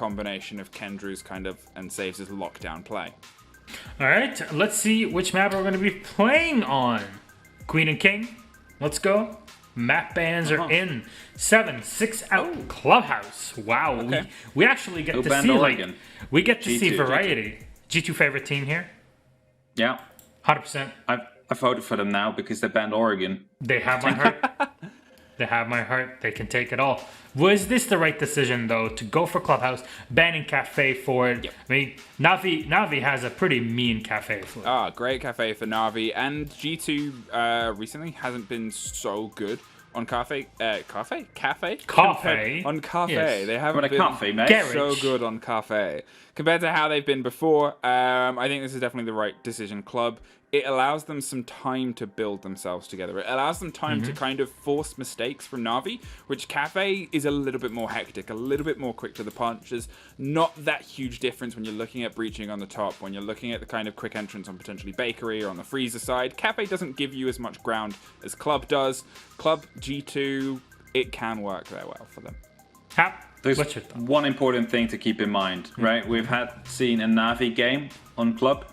combination of Kendrew's kind of and Saves' lockdown play. All right, let's see which map we're going to be playing on. Queen and King, let's go. Map bans are in. 7, 6 out Clubhouse. Wow, Okay. we actually get to see Oregon. we get to G2, see variety. G2 favorite team here? Yeah. 100%. I voted for them now because they banned Oregon. They have my heart. They have my heart. They can take it all. Was this the right decision, though, to go for Clubhouse, banning Cafe for it? Yep. I mean, Navi has a pretty mean Cafe for it. Great Cafe for Na'Vi, and G2 recently hasn't been so good on Cafe. On Cafe. Yes. They haven't What a been cafe, mate. Garage. so good on Cafe compared to how they've been before. I think this is definitely the right decision. Club. It allows them some time to build themselves together. It allows them time to kind of force mistakes from Na'Vi, which Cafe is a little bit more hectic, a little bit more quick to the punch. There's not that huge difference when you're looking at breaching on the top, when you're looking at the kind of quick entrance on potentially Bakery or on the freezer side. Cafe doesn't give you as much ground as Club does. Club G2, it can work very well for them. There's What's your thought? one important thing to keep in mind, right? We've seen a Na'Vi game on Club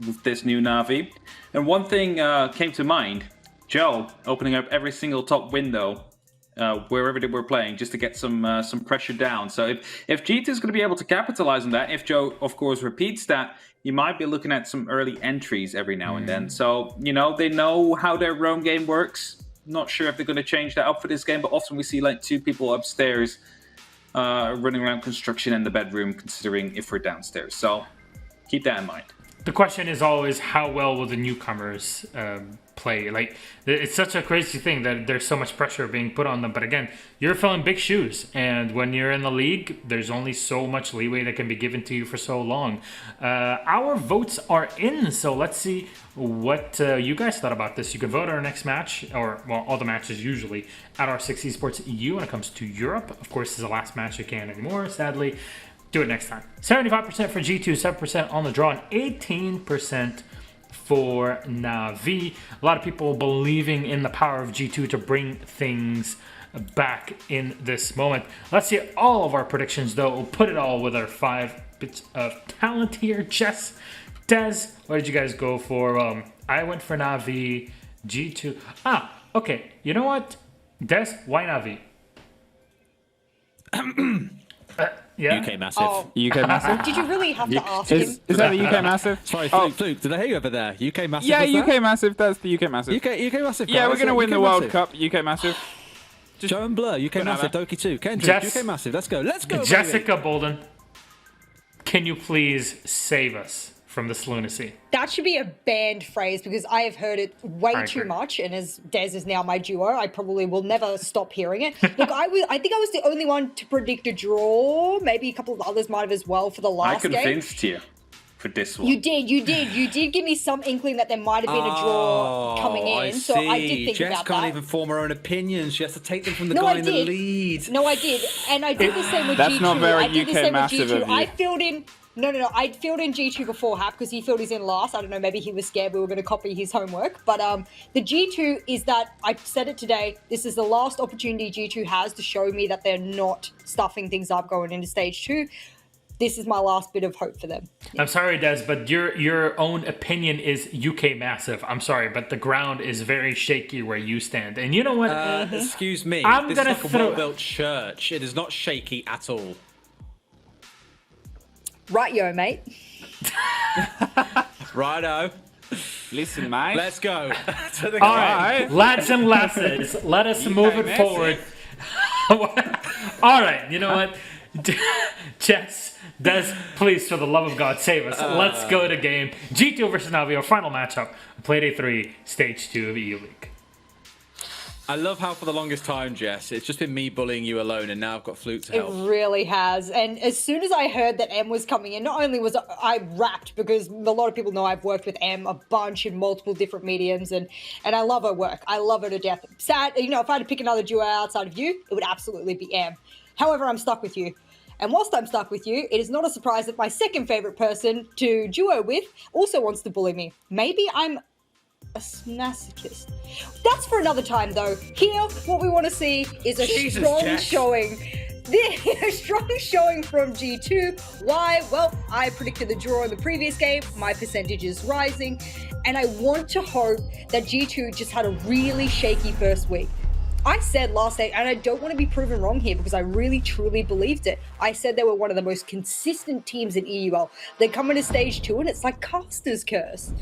with this new Na'Vi. And one thing came to mind, Joe opening up every single top window wherever they were playing just to get some pressure down. So if G2 is going to be able to capitalize on that, if Joe, of course, repeats that, you might be looking at some early entries every now and then. So, they know how their roam game works. Not sure if they're going to change that up for this game, but often we see like two people upstairs running around construction in the bedroom, considering if we're downstairs. So keep that in mind. The question is always, how well will the newcomers play? Like, it's such a crazy thing that there's so much pressure being put on them. But again, you're filling big shoes. And when you're in the league, there's only so much leeway that can be given to you for so long. Our votes are in. So let's see what you guys thought about this. You can vote on our next match, or, well, all the matches usually, at our 6 Esports EU when it comes to Europe. Of course, this is the last match you can't anymore, sadly. Do it next time. 75% for G2, 7% on the draw, and 18% for Na'Vi. A lot of people believing in the power of G2 to bring things back in this moment. Let's see all of our predictions, though. We'll put it all with our 5 bits of talent here. Jess, Des, what did you guys go for? I went for Na'Vi, G2. Okay. You know what? Des, why Na'Vi? Yeah. UK Massive. Oh. UK Massive? Did you really have to ask him? Is that the UK Massive? Sorry, Fluke, did I hear you over there? UK Massive? Yeah, was that? UK Massive. That's the UK Massive. UK Massive. Yeah, guys. we're going to win UK the World Massive. Cup. UK Massive. Joe and Blur, UK Massive, Banana. Doki 2. Kendrick, Jess. UK Massive. Let's go. Let's go, Jessica baby. Bolden, can you please save us from this lunacy? That should be a banned phrase because I have heard it way I too agree. much. And as Des is now my duo, I probably will never stop hearing it. Look, I think I was the only one to predict a draw. Maybe a couple of others might have as well for the I last game. convinced you for this one. You did give me some inkling that there might have been a draw coming in. I So I did think Jess about can't that. even form her own opinions. She has to take them from the No, guy I in the did. lead. No, I did. And I did the same with That's G2. not very I did the UK same with massive G2. of you. I filled in... No. I filled in G2 before Hap because he filled his in last. I don't know, maybe he was scared we were going to copy his homework. But the G2 is that, I said it today, this is the last opportunity G2 has to show me that they're not stuffing things up going into stage 2. This is my last bit of hope for them. I'm sorry, Des, but your own opinion is UK Massive. I'm sorry, but the ground is very shaky where you stand. And you know what? Excuse me. I'm this gonna is like throw- a well-built church. It is not shaky at all. Right, yo, mate. Righto. Listen, mate. Let's go. To the All guy. right, lads and lasses, let us move it Massive. forward. All right, you know what? Jess, Des, please, for the love of God, save us. Let's go to game G2 versus Na'Vi, our final matchup. Playday 3, Stage 2 of EU League. I love how for the longest time, Jess, it's just been me bullying you alone, and now I've got Fluke to It help. really has. And as soon as I heard that M was coming in, not only was I rapt, because a lot of people know I've worked with M a bunch in multiple different mediums, and I love her work. I love her to death. Sad, if I had to pick another duo outside of you, it would absolutely be M. However, I'm stuck with you. And whilst I'm stuck with you, it is not a surprise that my second favorite person to duo with also wants to bully me. Maybe I'm a masochist. That's for another time, though. Here, what we want to see is a Jesus, strong Jess. showing The strong showing from G2. Why? Well, I predicted the draw in the previous game. My percentage is rising. And I want to hope that G2 just had a really shaky first week. I said last night, and I don't want to be proven wrong here because I really truly believed it. I said they were one of the most consistent teams in EUL. They come into stage 2 and it's like Caster's curse.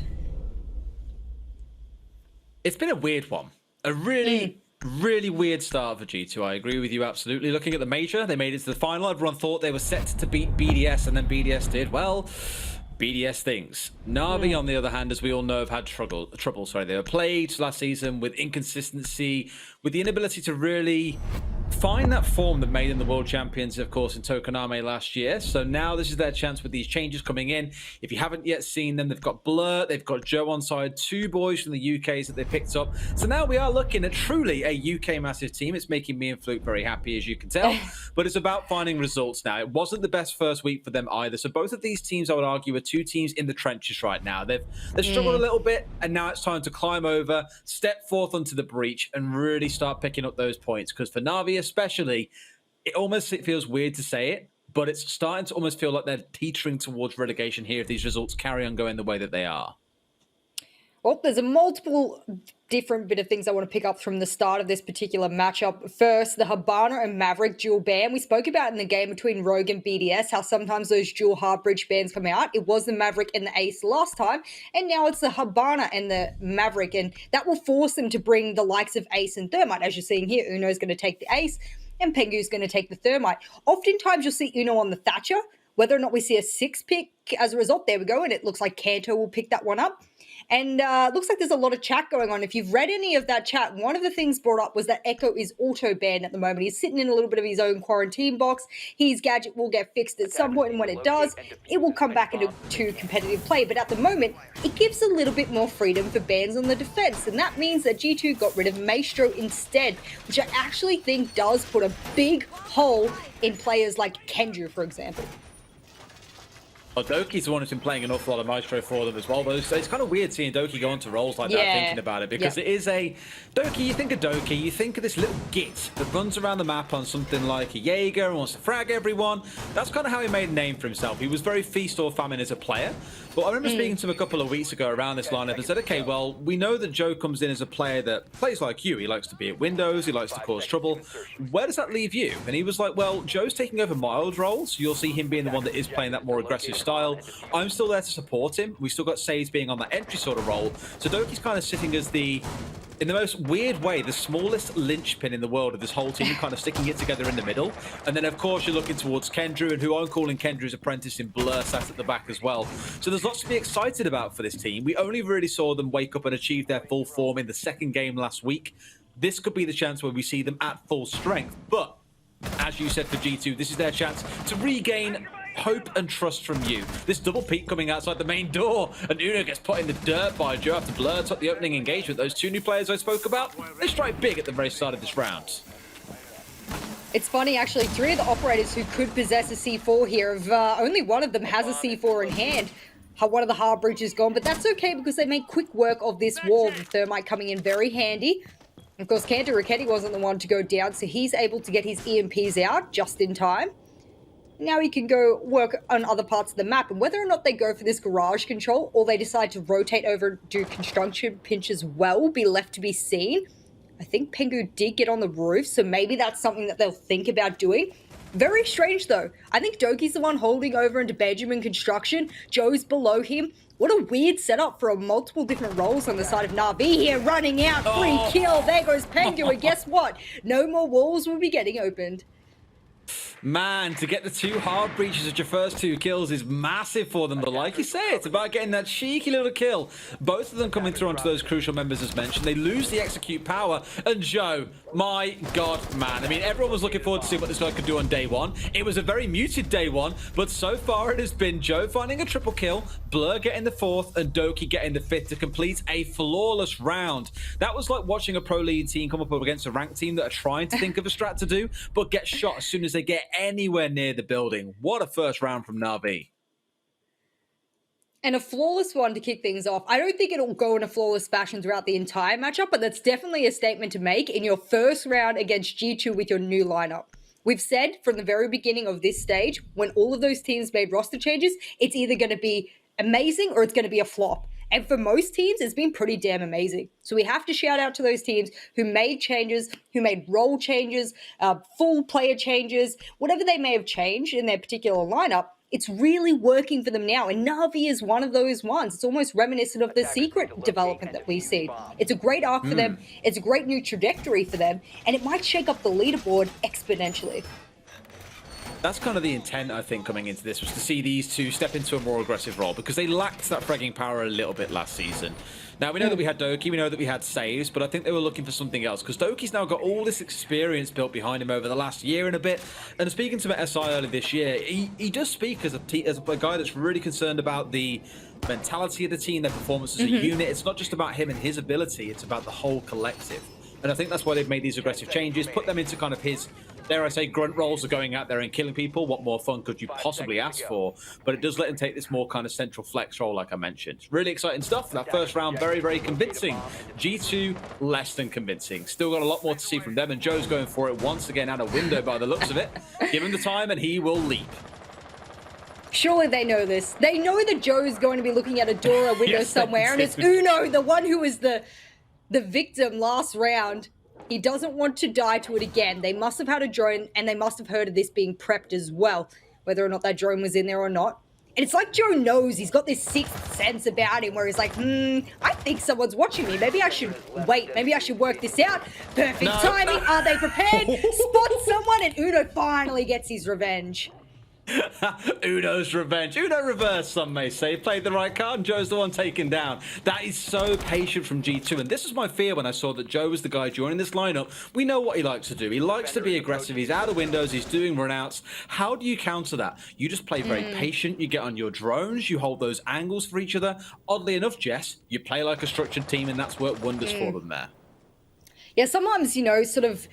It's been a weird one. A really weird start for G2. I agree with you absolutely. Looking at the major, they made it to the final. Everyone thought they were set to beat BDS, and then BDS did, well, BDS things. Na'Vi, on the other hand, as we all know, have had trouble. They were plagued last season with inconsistency, with the inability to really find that form that made them the world champions, of course, in Tokoname last year. So now this is their chance with these changes coming in. If you haven't yet seen them, they've got Blur, they've got Joe on side, 2 boys from the UKs that they picked up. So now we are looking at truly a UK massive team. It's making me and Fluke very happy, as you can tell. But it's about finding results now. It wasn't the best first week for them either. So both of these teams, I would argue, are 2 teams in the trenches right now. They've struggled a little bit, and now it's time to climb over, step forth onto the breach, and really start picking up those points. Because for Na'Vi especially, it feels weird to say it, but it's starting to almost feel like they're teetering towards relegation here if these results carry on going the way that they are. Well, there's a multiple different bit of things I want to pick up from the start of this particular matchup. First, the Habana and Maverick dual ban. We spoke about in the game between Rogue and BDS how sometimes those dual hard bridge bans come out. It was the Maverick and the Ace last time, and now it's the Habana and the Maverick, and that will force them to bring the likes of Ace and Thermite. As you're seeing here, Uno's going to take the Ace, and Pengu's going to take the Thermite. Oftentimes, you'll see Uno on the Thatcher. Whether or not we see a 6 pick as a result, there we go, and it looks like Kanto will pick that one up. And looks like there's a lot of chat going on. If you've read any of that chat, one of the things brought up was that Echo is auto-banned at the moment. He's sitting in a little bit of his own quarantine box. His gadget will get fixed at some point, and when it does, it will come back into competitive play. But at the moment, it gives a little bit more freedom for bans on the defense. And that means that G2 got rid of Maestro instead, which I actually think does put a big hole in players like Kenju, for example. Well, Doki's the one who's been playing an awful lot of Maestro for them as well, though. So it's kind of weird seeing Doki go into roles like that, thinking about it, because it is a... Doki, you think of Doki, you think of this little git that runs around the map on something like a Jaeger and wants to frag everyone. That's kind of how he made a name for himself. He was very feast or famine as a player. But I remember speaking to him a couple of weeks ago around this lineup and said, okay, well, we know that Joe comes in as a player that plays like you. He likes to be at windows. He likes to cause trouble. Where does that leave you? And he was like, well, Joe's taking over mild roles. You'll see him being the one that is playing that more aggressive style. I'm still there to support him. We've still got Sage being on that entry sort of role. So Doki's kind of sitting as the, in the most weird way, the smallest linchpin in the world of this whole team, kind of sticking it together in the middle. And then, of course, you're looking towards Kendrew, and who I'm calling Kendrew's apprentice in Blur sat at the back as well. So there's lots to be excited about for this team. We only really saw them wake up and achieve their full form in the second game last week. This could be the chance where we see them at full strength. But, as you said for G2, this is their chance to regain hope and trust from you. This double peek coming outside the main door, and Uno gets put in the dirt by Joe after Blur took the opening engagement. Those 2 new players I spoke about, they strike big at the very start of this round. It's funny, actually, 3 of the operators who could possess a C4 here, only one of them has a C4 in hand. One of the hard bridges gone, but that's okay because they made quick work of this wall. The Thermite coming in very handy. Of course, Kanto Raketti wasn't the one to go down, so he's able to get his EMPs out just in time. Now he can go work on other parts of the map, and whether or not they go for this garage control or they decide to rotate over and do construction pinch as well will be left to be seen. I think Pengu did get on the roof, so maybe that's something that they'll think about doing. Very strange though. I think Doki's the one holding over into Benjamin construction. Joe's below him. What a weird setup for multiple different roles on the side of Na'Vi here, running out, free kill. There goes Pengu, and guess what? No more walls will be getting opened. Man, to get the 2 hard breaches at your first 2 kills is massive for them. But like you say, it's about getting that cheeky little kill. Both of them coming through onto those crucial members as mentioned. They lose the execute power. And Joe, my God, man. I mean, everyone was looking forward to see what this guy could do on day 1. It was a very muted day 1. But so far it has been Joe finding a triple kill, Blur getting the 4th, and Doki getting the 5th to complete a flawless round. That was like watching a pro league team come up against a ranked team that are trying to think of a strat to do, but get shot as soon as they get anywhere near the building. What a first round from Na'Vi. And a flawless one to kick things off. I don't think it'll go in a flawless fashion throughout the entire matchup, but that's definitely a statement to make in your first round against G2 with your new lineup. We've said from the very beginning of this stage, when all of those teams made roster changes, it's either going to be amazing or it's going to be a flop. And for most teams, it's been pretty damn amazing. So we have to shout out to those teams who made changes, who made role changes, full player changes, whatever they may have changed in their particular lineup. It's really working for them now. And Na'Vi is one of those ones. It's almost reminiscent of the Secret development that we see. It's a great arc for them. It's a great new trajectory for them. And it might shake up the leaderboard exponentially. That's kind of the intent, I think, coming into this, was to see these two step into a more aggressive role, because they lacked that fragging power a little bit last season. Now, we know that we had Doki, we know that we had saves, but I think they were looking for something else, because Doki's now got all this experience built behind him over the last year and a bit. And speaking to SI earlier this year, he does speak as a guy that's really concerned about the mentality of the team, their performance as a unit. It's not just about him and his ability, it's about the whole collective. And I think that's why they've made these aggressive changes, put them into kind of his, dare I say, grunt roles of going out there and killing people. What more fun could you possibly ask for? But it does let him take this more kind of central flex role, like I mentioned. Really exciting stuff. That first round, very, very convincing. G2, less than convincing. Still got a lot more to see from them, and Joe's going for it once again out a window by the looks of it. Give him the time and he will leap. Surely they know this. They know that Joe's going to be looking at a door or window somewhere, and it's Uno, the one who was the victim last round. He doesn't want to die to it again. They must have had a drone, and they must have heard of this being prepped as well, whether or not that drone was in there or not. And it's like Joe knows. He's got this sixth sense about him where he's like, I think someone's watching me. Maybe I should wait. Maybe I should work this out. Perfect timing. Are they prepared? Spot someone, and Uno finally gets his revenge. Uno's revenge. Uno reverse, some may say. Played the right card, and Joe's the one taken down. That is so patient from G2, and this was my fear when I saw that Joe was the guy joining this lineup. We know what he likes to do. He likes to be aggressive. He's out of windows. He's doing runouts. How do you counter that? You just play very patient. You get on your drones. You hold those angles for each other. Oddly enough, Jess, you play like a structured team, and that's worked wonders for them there. Yeah, sometimes, you know, sort of,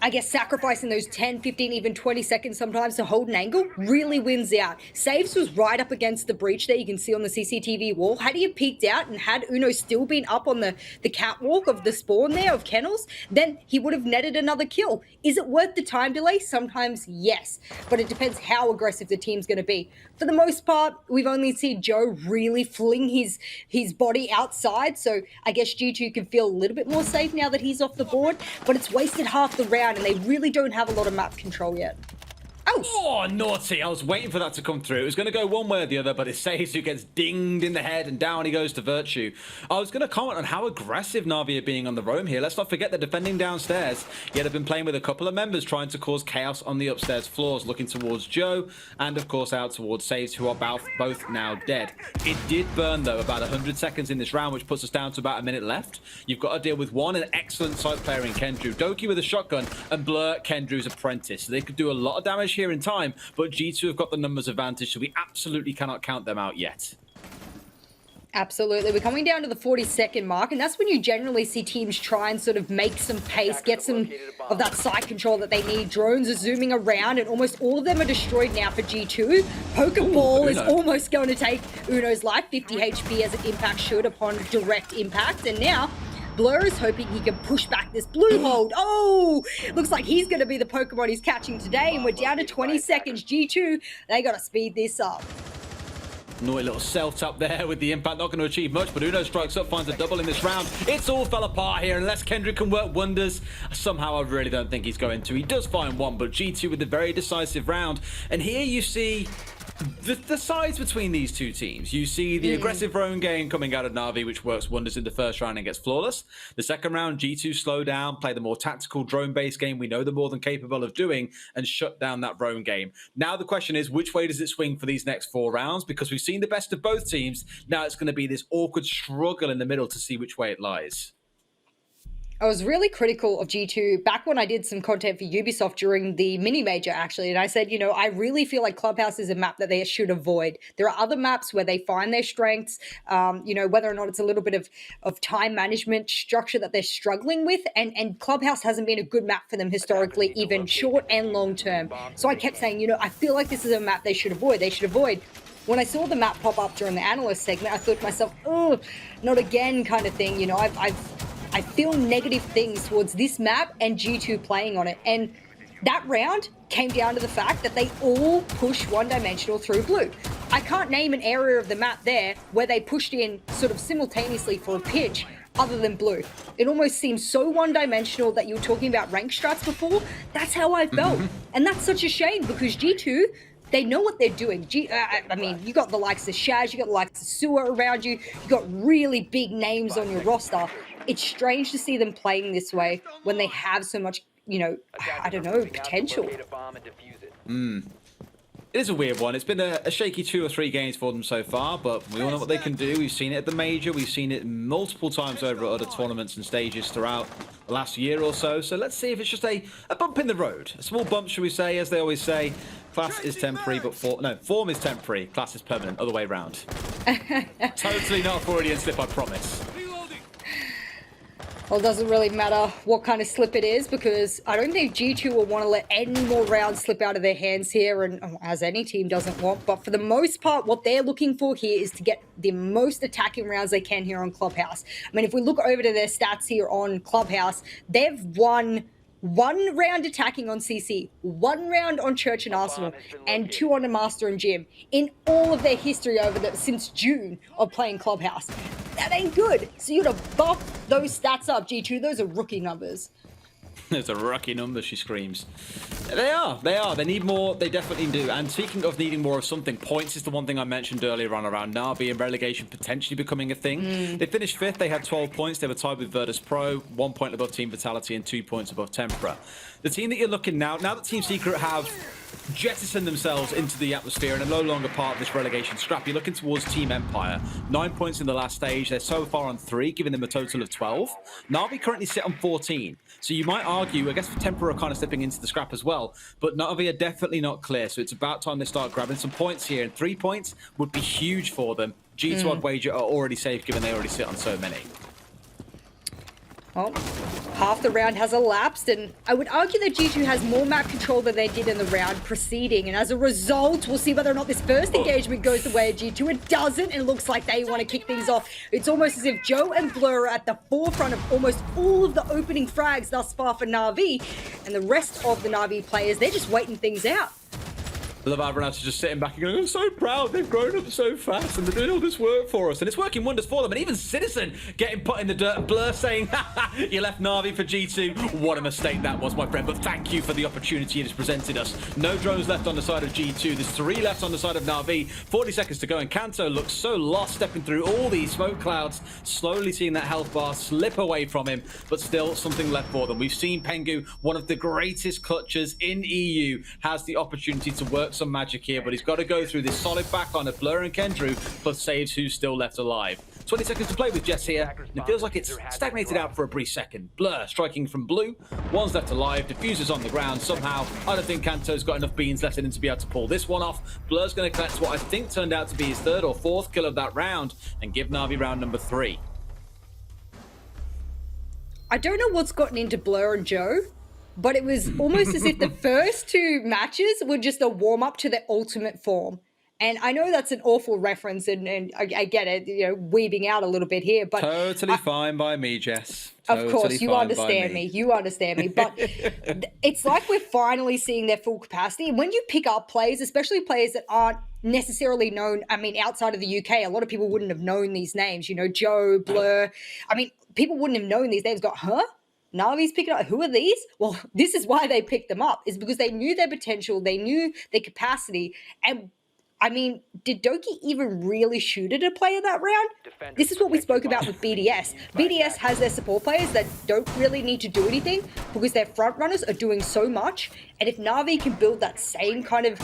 I guess, sacrificing those 10, 15, even 20 seconds sometimes to hold an angle really wins out. Saves was right up against the breach there. You can see on the CCTV wall. Had he peeked out and had Uno still been up on the catwalk of the spawn there of kennels, then he would have netted another kill. Is it worth the time delay? Sometimes, yes. But it depends how aggressive the team's going to be. For the most part, we've only seen Joe really fling his body outside. So I guess G2 can feel a little bit more safe now that he's off the board. But it's wasted half the round, and they really don't have a lot of map control yet. Oh, naughty. I was waiting for that to come through. It was going to go one way or the other, but it's Saves who gets dinged in the head, and down he goes to Virtue. I was going to comment on how aggressive Na'Vi are being on the roam here. Let's not forget they're defending downstairs, yet have been playing with a couple of members trying to cause chaos on the upstairs floors, looking towards Joe, and of course out towards Saves, who are both now dead. It did burn, though, about 100 seconds in this round, which puts us down to about a minute left. You've got to deal with an excellent side player in Kendrew, Doki with a shotgun, and Blur, Kendrew's apprentice. So they could do a lot of damage here in time, but G2 have got the numbers advantage, so we absolutely cannot count them out yet. Absolutely. We're coming down to the 40-second mark, and that's when you generally see teams try and sort of make some pace, get some of that side control that they need. Drones are zooming around, and almost all of them are destroyed now for G2. Pokeball is almost going to take Uno's life, 50 HP as an impact should upon direct impact, and now Blur is hoping he can push back this blue hold. Oh, looks like he's going to be the Pokemon he's catching today, and we're down to 20 seconds. G2, they got to speed this up. Naughty little self-tap there with the impact, not going to achieve much, but Uno strikes up, finds a double in this round. It's all fell apart here, unless Kendrick can work wonders. Somehow I really don't think he's going to. He does find one, but G2 with a very decisive round. And here you see the sides between these two teams. You see the aggressive roam game coming out of Na'Vi, which works wonders in the first round and gets flawless. The second round, G2 slow down, play the more tactical drone-based game we know they're more than capable of doing, and shut down that roam game. Now the question is, which way does it swing for these next 4 rounds? Because we've seen the best of both teams. Now it's going to be this awkward struggle in the middle to see which way it lies. I was really critical of G2 back when I did some content for Ubisoft during the mini major, actually. And I said, you know, I really feel like Clubhouse is a map that they should avoid. There are other maps where they find their strengths, you know, whether or not it's a little bit of time management structure that they're struggling with. And Clubhouse hasn't been a good map for them historically, even short and long term. So I kept saying, you know, I feel like this is a map they should avoid. They should avoid. When I saw the map pop up during the analyst segment, I thought to myself, oh, not again kind of thing. You know, I feel negative things towards this map and G2 playing on it. And That round came down to the fact that they all push one-dimensional through blue. I can't name an area of the map there where they pushed in sort of simultaneously for a pinch other than blue. It almost seems so one-dimensional that you were talking about rank strats before. That's how I felt. And that's such a shame because G2, they know what they're doing. I mean, you got the likes of Shaz, you got the likes of Sewer around you, you got really big names on your roster. It's strange to see them playing this way when they have so much, you know, I don't know, potential. It is a weird one. It's been a shaky 2 or 3 games for them so far, but we all know what they can do. We've seen it at the Major. We've seen it multiple times over at other tournaments and stages throughout the last year or so. So let's see if it's just a bump in the road. A small bump, should we say, as they always say. Class is temporary, but form is temporary. Class is permanent. Other way around. Totally not a Freudian slip, I promise. Well, it doesn't really matter what kind of slip it is because I don't think G2 will want to let any more rounds slip out of their hands here, and as any team doesn't want. But for the most part, what they're looking for here is to get the most attacking rounds they can here on Clubhouse. I mean, if we look over to their stats here on Clubhouse, they've won 1 round attacking on CC, 1 round on Church and Arsenal, and 2 on the Master and Gym in all of their history since June of playing Clubhouse. That ain't good. So you gotta bump those stats up, G2. Those are rookie numbers. Those are rookie numbers, she screams. They are. They need more. They definitely do. And speaking of needing more of something, points is the one thing I mentioned earlier on around Na'Vi and relegation potentially becoming a thing. They finished 5th. They had 12 points. They were tied with Virtus Pro, 1 point above Team Vitality and 2 points above Tempera. The team that you're looking now that Team Secret have jettisoned themselves into the atmosphere and are no longer part of this relegation scrap, you're looking towards Team Empire. 9 points in the last stage. They're so far on 3, giving them a total of 12. Na'Vi currently sit on 14. So you might argue, I guess Tempera are kind of slipping into the scrap as well, but Na'Vi are definitely not clear. So it's about time they start grabbing some points here, and 3 points would be huge for them. G2 I'd wager are already safe given they already sit on so many. Well, half the round has elapsed, and I would argue that G2 has more map control than they did in the round preceding, and as a result, we'll see whether or not this first engagement goes the way of G2. It doesn't, and it looks like they want to kick things off. It's almost as if Joe and Blur are at the forefront of almost all of the opening frags thus far for Na'Vi, and the rest of the Na'Vi players, they're just waiting things out. I love how Natus just sitting back and going, I'm so proud, they've grown up so fast and they're doing all this work for us. And it's working wonders for them. And even Citizen getting put in the dirt and Blur saying, you left Na'Vi for G2. What a mistake that was, my friend. But thank you for the opportunity it has presented us. No drones left on the side of G2. There's 3 left on the side of Na'Vi. 40 seconds to go. And Kanto looks so lost, stepping through all these smoke clouds, slowly seeing that health bar slip away from him. But still something left for them. We've seen Pengu, one of the greatest clutchers in EU, has the opportunity to work some magic here, but he's got to go through this solid backline of Blur and Kendrew, plus saves who's still left alive. 20 seconds to play with Jess here, and it feels like it's stagnated out for a brief second. Blur striking from blue, 1's left alive, Diffuser's on the ground somehow. I don't think Kanto's got enough beans left in him to be able to pull this one off. Blur's going to collect what I think turned out to be his 3rd or 4th kill of that round, and give Na'Vi round number 3. I don't know what's gotten into Blur and Joe, but it was almost as if the first 2 matches were just a warm-up to their ultimate form. And I know that's an awful reference, and I get it, you know, weaving out a little bit here, but... Totally fine by me, Jess. Of course, you understand me. You understand me. But it's like we're finally seeing their full capacity. And when you pick up players, especially players that aren't necessarily known, I mean, outside of the UK, a lot of people wouldn't have known these names. You know, Joe, Blur. I mean, people wouldn't have known these names. Na'Vi's picking up. Who are these? Well, this is why they picked them up, is because they knew their potential, they knew their capacity. And I mean, did Doki even really shoot at a player that round? This is what we spoke about with BDS. BDS has their support players that don't really need to do anything because their front runners are doing so much. And if Na'Vi can build that same kind of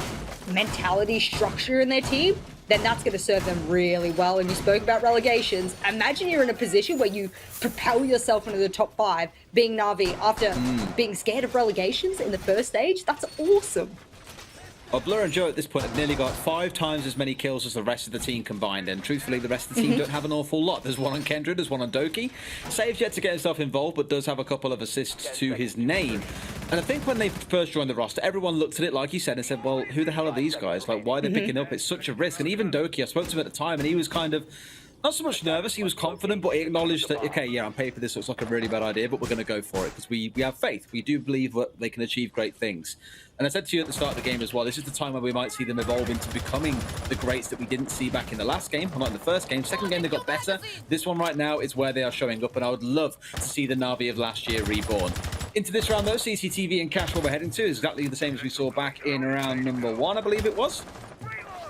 mentality structure in their team, then that's going to serve them really well. And you spoke about relegations. Imagine you're in a position where you propel yourself into the top 5, being Na'Vi, after being scared of relegations in the first stage. That's awesome. Well, Blur and Joe at this point have nearly got 5 times as many kills as the rest of the team combined, and truthfully the rest of the team don't have an awful lot. There's one on Kendra, there's one on Doki. Saves yet to get himself involved, but does have a couple of assists to his name. And I think when they first joined the roster, everyone looked at it, like you said, and said, well, who the hell are these guys? Like, why are they picking up? It's such a risk. And even Doki, I spoke to him at the time, and he was kind of, Not so much nervous, he was confident, but he acknowledged that, okay, yeah, on paper this looks like a really bad idea, but we're going to go for it because we have faith. We do believe that they can achieve great things. And I said to you at the start of the game as well, this is the time where we might see them evolve into becoming the greats that we didn't see back in the last game, or not in the first game. Second game, they got better. This one right now is where they are showing up, and I would love to see the Na'Vi of last year reborn. Into this round, though, CCTV and Cash, where we're heading to, is exactly the same as we saw back in round number 1, I believe it was.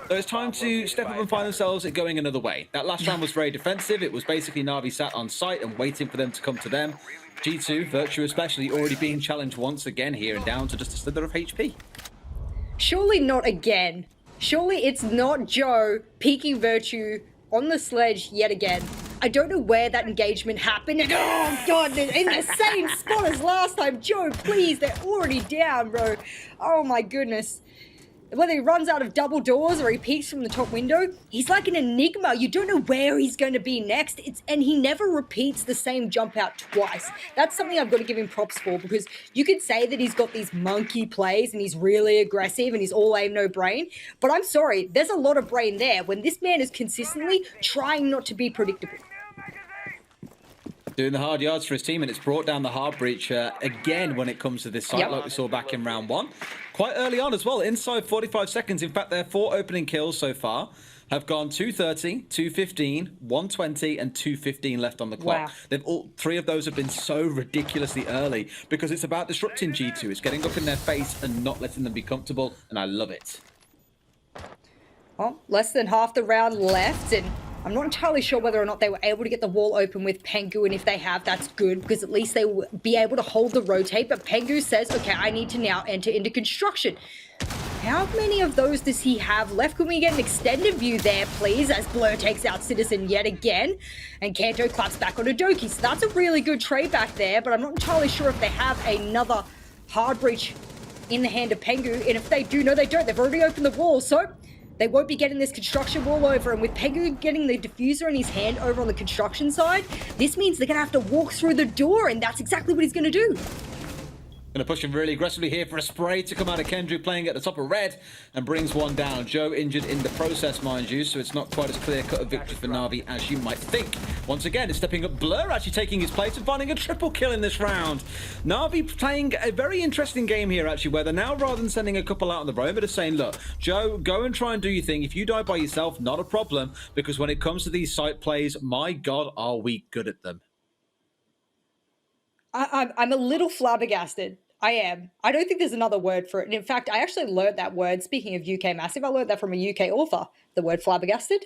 So it's time to step up and find themselves going another way. That last round was very defensive. It was basically Na'Vi sat on site and waiting for them to come to them. G2, Virtue especially, already being challenged once again here and down to just a slither of HP. Surely not again. Surely it's not Joe peeking Virtue on the sledge yet again. I don't know where that engagement happened. And, oh, God, they're in the same spot as last time. Joe, please, they're already down, bro. Oh, my goodness. Whether he runs out of double doors or he peeks from the top window, he's like an enigma. You don't know where he's going to be next. And he never repeats the same jump out twice. That's something I've got to give him props for, because you could say that he's got these monkey plays and he's really aggressive and he's all aim, no brain. But I'm sorry, there's a lot of brain there when this man is consistently trying not to be predictable. Doing the hard yards for his team, and it's brought down the hard breach again when it comes to this site, like we saw back in round 1. Quite early on as well, inside 45 seconds. In fact, their 4 opening kills so far have gone 230, 215, 120, and 215 left on the clock. Wow. All 3 of those have been so ridiculously early because it's about disrupting G2. It's getting up in their face and not letting them be comfortable, and I love it. Well, less than half the round left, and I'm not entirely sure whether or not they were able to get the wall open with Pengu, and if they have, that's good, because at least they will be able to hold the rotate. But Pengu says, okay, I need to now enter into construction. How many of those does he have left? Can we get an extended view there, please, as Blur takes out Citizen yet again, and Kanto claps back on Doki. So that's a really good trade back there, but I'm not entirely sure if they have another hard breach in the hand of Pengu, and if they do, no, they don't. They've already opened the wall, so they won't be getting this construction wall over, and with Pengu getting the diffuser in his hand over on the construction side, this means they're going to have to walk through the door, and that's exactly what he's going to do. Going to push him really aggressively here for a spray to come out of Kendrick, playing at the top of red, and brings one down. Joe injured in the process, mind you, so it's not quite as clear-cut a victory for Na'Vi as you might think. Once again, it's stepping up. Blur actually taking his place and finding a triple kill in this round. Na'Vi playing a very interesting game here, actually, where they're now, rather than sending a couple out on the road, but are saying, look, Joe, go and try and do your thing. If you die by yourself, not a problem, because when it comes to these site plays, my God, are we good at them. I'm a little flabbergasted. I am. I don't think there's another word for it. And in fact, I actually learned that word, speaking of UK Massive, I learned that from a UK author, the word flabbergasted.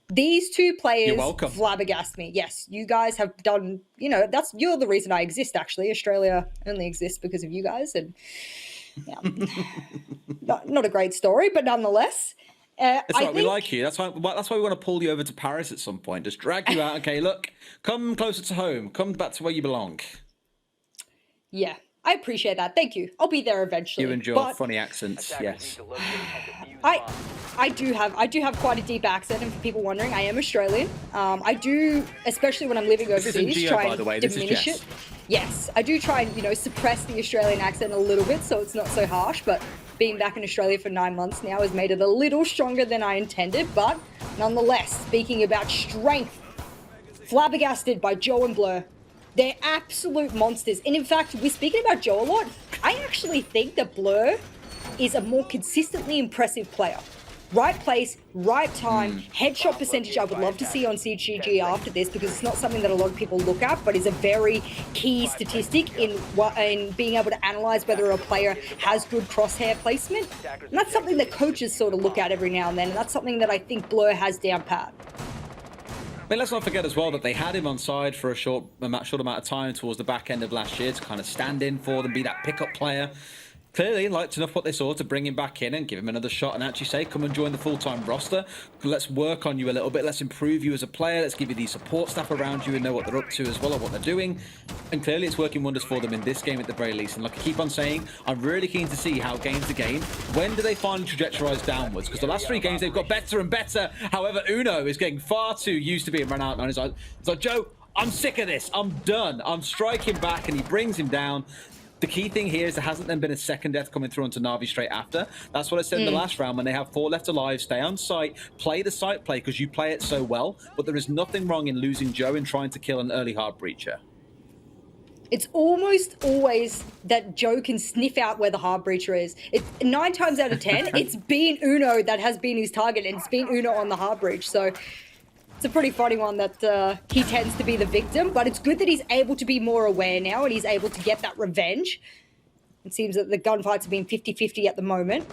These two players flabbergast me. Yes, you guys have done, you know, you're the reason I exist, actually. Australia only exists because of you guys. And yeah, not a great story, but nonetheless. That's right, we like you. That's why we want to pull you over to Paris at some point. Just drag you out. Okay, look, come closer to home. Come back to where you belong. Yeah, I appreciate that. Thank you. I'll be there eventually. You and your funny accents, yes. I do have quite a deep accent, and for people wondering, I am Australian. I do, especially when I'm living overseas, try and diminish it. Yes, I do try and, you know, suppress the Australian accent a little bit so it's not so harsh, but being back in Australia for 9 months now has made it a little stronger than I intended, but nonetheless, speaking about strength, flabbergasted by Joe and Blur. They're absolute monsters. And in fact, we're speaking about Joe a lot. I actually think that Blur is a more consistently impressive player. Right place, right time, headshot percentage I would love to see on CGG after this, because it's not something that a lot of people look at, but is a very key statistic in being able to analyze whether a player has good crosshair placement. And that's something that coaches sort of look at every now and then, and that's something that I think Blur has down pat. I mean, let's not forget as well that they had him on side for a short amount of time towards the back end of last year to kind of stand in for them, be that pickup player. Clearly liked enough what they saw to bring him back in and give him another shot and actually say, come and join the full-time roster. Let's work on you a little bit. Let's improve you as a player. Let's give you the support staff around you and know what they're up to as well or what they're doing. And clearly it's working wonders for them in this game at the very least. And like I keep on saying, I'm really keen to see how games to game, when do they finally trajectorize downwards? Because the last 3 games they've got better and better. However, Uno is getting far too used to being run out. And it's like, Joe, I'm sick of this. I'm done. I'm striking back, and he brings him down. The key thing here is there hasn't then been a second death coming through onto Na'Vi straight after. That's what I said in the last round when they have 4 left alive. Stay on site, play the site play because you play it so well. But there is nothing wrong in losing Joe and trying to kill an early hard breacher. It's almost always that Joe can sniff out where the hard breacher is. 9 times out of 10, it's been Uno that has been his target, and it's been Uno on the hard breach. So it's a pretty funny one that he tends to be the victim, but it's good that he's able to be more aware now and he's able to get that revenge. It seems that the gunfights have been 50-50 at the moment.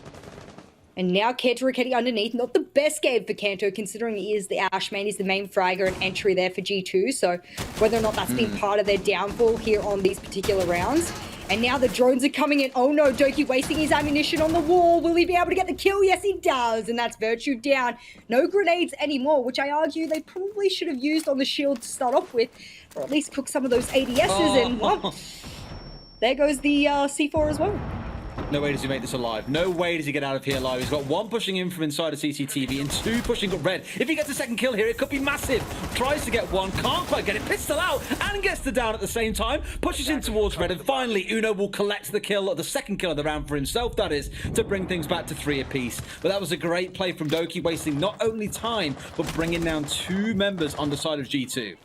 And now Kanto Raketti underneath. Not the best game for Kanto, considering he is the Ashman. He's the main fragger and entry there for G2. So whether or not that's been part of their downfall here on these particular rounds. And now the drones are coming in. Oh no, Doki wasting his ammunition on the wall. Will he be able to get the kill? Yes, he does. And that's Virtue down. No grenades anymore, which I argue they probably should have used on the shield to start off with. Or at least cook some of those ADSs in. Well, there goes the C4 as well. No way does he make this alive. No way does he get out of here alive. He's got 1 pushing in from inside of CCTV and 2 pushing up red. If he gets a second kill here, it could be massive. Tries to get 1, can't quite get it. Pistol out and gets the down at the same time. Pushes in towards red, and finally Uno will collect the kill, the second kill of the round for himself, that is, to bring things back to 3 apiece. But that was a great play from Doki, wasting not only time, but bringing down 2 members on the side of G2.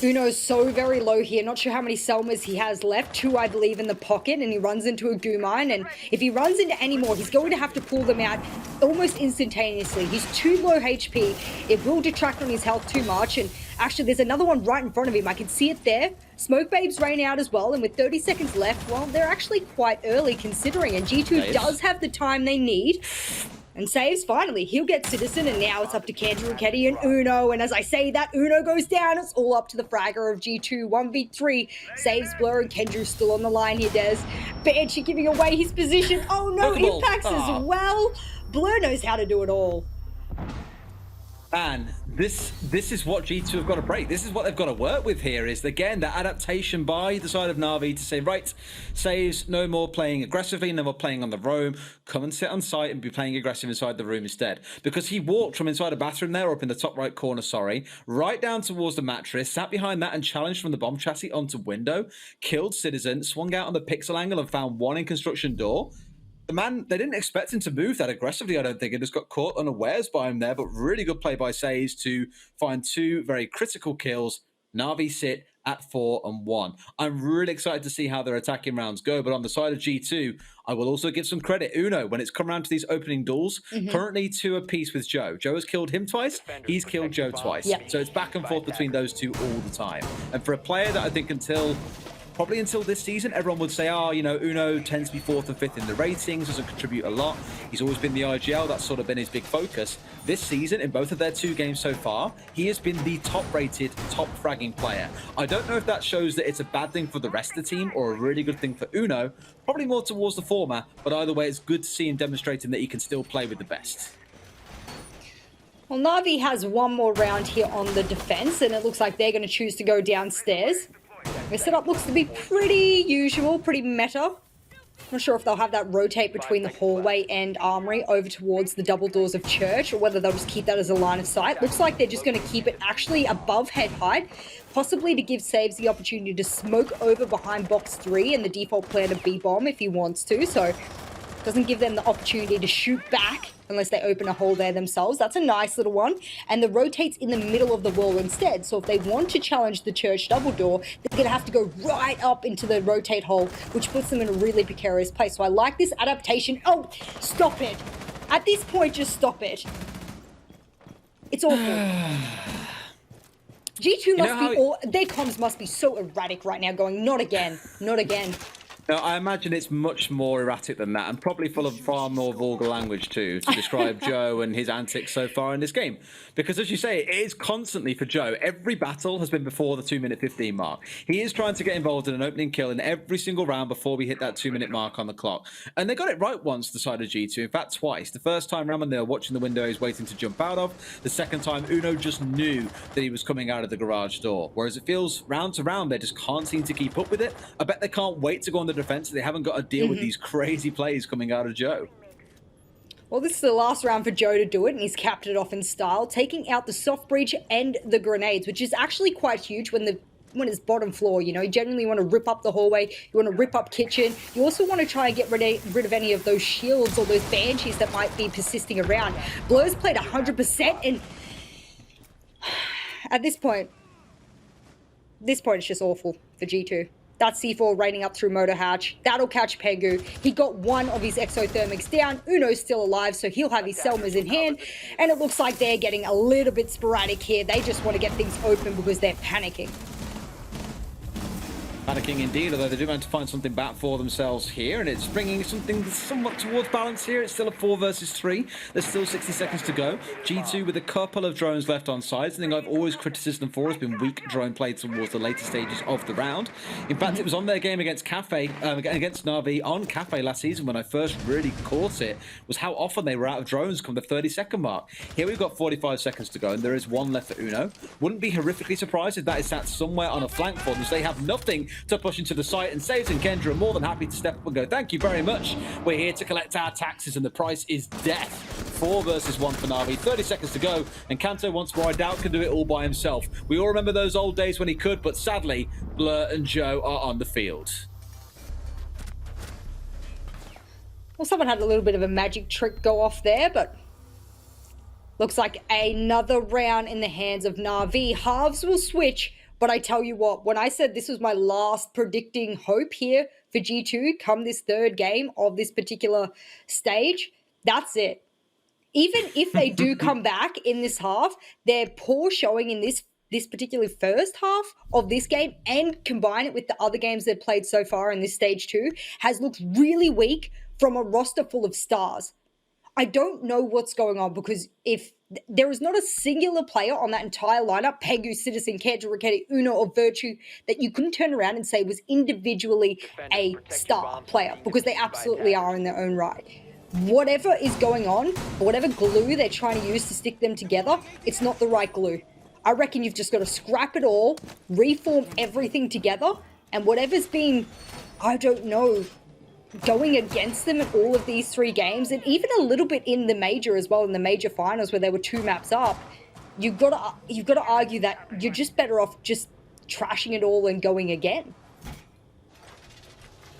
Uno's so very low here. Not sure how many Selmas he has left. 2, I believe, in the pocket, and he runs into a goo mine. And if he runs into any more, he's going to have to pull them out almost instantaneously. He's too low HP. It will detract from his health too much. And actually, there's another one right in front of him. I can see it there. Smoke Babes rain out as well. And with 30 seconds left, well, they're actually quite early considering. And G2 does have the time they need. And saves, finally. He'll get Citizen, and now it's up to Kanto Raketti and Uno. And as I say that, Uno goes down. It's all up to the fragger of G2. 1v3. Saves Blur, and Kendrew's still on the line here, Des. Banshee giving away his position. Oh no, impacts as well. Blur knows how to do it all. And this is what G2 have got to break. This is what they've got to work with here, is again that adaptation by the side of Na'Vi to say, right, saves, no more playing aggressively, no more playing on the roam, come and sit on site and be playing aggressive inside the room instead. Because he walked from inside a bathroom there, up in the top right corner, right down towards the mattress, sat behind that and challenged from the bomb chassis onto window, killed Citizen, swung out on the pixel angle and found 1 in construction door. The man, they didn't expect him to move that aggressively, I don't think. It just got caught unawares by him there, but really good play by Says to find 2 very critical kills. Na'Vi sit at 4-1. I'm really excited to see how their attacking rounds go, but on the side of G2, I will also give some credit. Uno, when it's come around to these opening duels, currently 2 apiece with Joe. Joe has killed him twice, he's killed Joe twice. So it's back and forth between those 2 all the time. And for a player that I think probably until this season, everyone would say, you know, Uno tends to be 4th and 5th in the ratings, doesn't contribute a lot. He's always been the IGL, that's sort of been his big focus. This season, in both of their 2 games so far, he has been the top-rated, top-fragging player. I don't know if that shows that it's a bad thing for the rest of the team or a really good thing for Uno. Probably more towards the former, but either way, it's good to see him demonstrating that he can still play with the best. Well, Na'Vi has 1 more round here on the defense, and it looks like they're going to choose to go downstairs. Their setup looks to be pretty usual, pretty meta. Not sure if they'll have that rotate between the hallway and armory over towards the double doors of church, or whether they'll just keep that as a line of sight. Looks like they're just going to keep it actually above head height, possibly to give Saves the opportunity to smoke over behind box 3 and the default plan of B-bomb if he wants to. So doesn't give them the opportunity to shoot back unless they open a hole there themselves. That's a nice little one. And the rotate's in the middle of the wall instead. So if they want to challenge the church double door, they're going to have to go right up into the rotate hole, which puts them in a really precarious place. So I like this adaptation. Oh, stop it. At this point, just stop it. It's awful. G2 must be their comms must be so erratic right now, going, not again, not again. No, I imagine it's much more erratic than that, and probably full of far more vulgar language too, to describe Joe and his antics so far in this game. Because as you say, it is constantly for Joe. Every battle has been before the 2-minute 15 mark. He is trying to get involved in an opening kill in every single round before we hit that 2-minute mark on the clock. And they got it right once, the side of G2, in fact twice. The first time round when they were watching the window he's waiting to jump out of. The second time, Uno just knew that he was coming out of the garage door. Whereas it feels round to round, they just can't seem to keep up with it. I bet they can't wait to go on the defense. They haven't got to deal with these crazy plays coming out of Joe. Well, this is the last round for Joe to do it, and he's capped it off in style, taking out the soft breach and the grenades, which is actually quite huge when the when it's bottom floor. You know, you generally want to rip up the hallway, you want to rip up kitchen. You also want to try and get rid of any of those shields or those banshees that might be persisting around. Blur's played 100%, and at this point it's just awful for G2. That C4 raining up through Motor Hatch. That'll catch Pengu. He got one of his exothermics down. Uno's still alive, so he'll have his Selmas in hand. And it looks like they're getting a little bit sporadic here. They just want to get things open because they're panicking. Panicking indeed, although they do manage to find something back for themselves here, and it's bringing something somewhat towards balance here. It's still a 4 versus 3. There's still 60 seconds to go. G2 with a couple of drones left on side. Something I've always criticised them for has been weak drone play towards the later stages of the round. In fact, it was on their game against against Na'Vi on Cafe last season when I first really caught it, was how often they were out of drones come the 30-second mark. Here we've got 45 seconds to go, and there is one left for Uno. Wouldn't be horrifically surprised if that is sat somewhere on a flank for them, so they have nothing to push into the site, and Saves and Kendra are more than happy to step up and go, thank you very much. We're here to collect our taxes, and the price is death. 4 versus 1 for Na'Vi. 30 seconds to go, and Kanto once more, I doubt, can do it all by himself. We all remember those old days when he could, but sadly, Blur and Joe are on the field. Well, someone had a little bit of a magic trick go off there, but looks like another round in the hands of Na'Vi. Halves will switch. But I tell you what, when I said this was my last predicting hope here for G2 come this third game of this particular stage, that's it. Even if they do come back in this half, their poor showing in this particular first half of this game and combine it with the other games they've played so far in this stage 2 has looked really weak from a roster full of stars. I don't know what's going on, because if there is not a singular player on that entire lineup, Pengu, Citizen, Kedra, Raketti, Uno, or Virtue, that you couldn't turn around and say was individually a star player, because they absolutely are in their own right. Whatever is going on, or whatever glue they're trying to use to stick them together, it's not the right glue. I reckon you've just got to scrap it all, reform everything together, and whatever's been, I don't know, going against them in all of these 3 games, and even a little bit in the major as well, in the major finals where they were 2 maps up, you've got to argue that you're just better off just trashing it all and going again.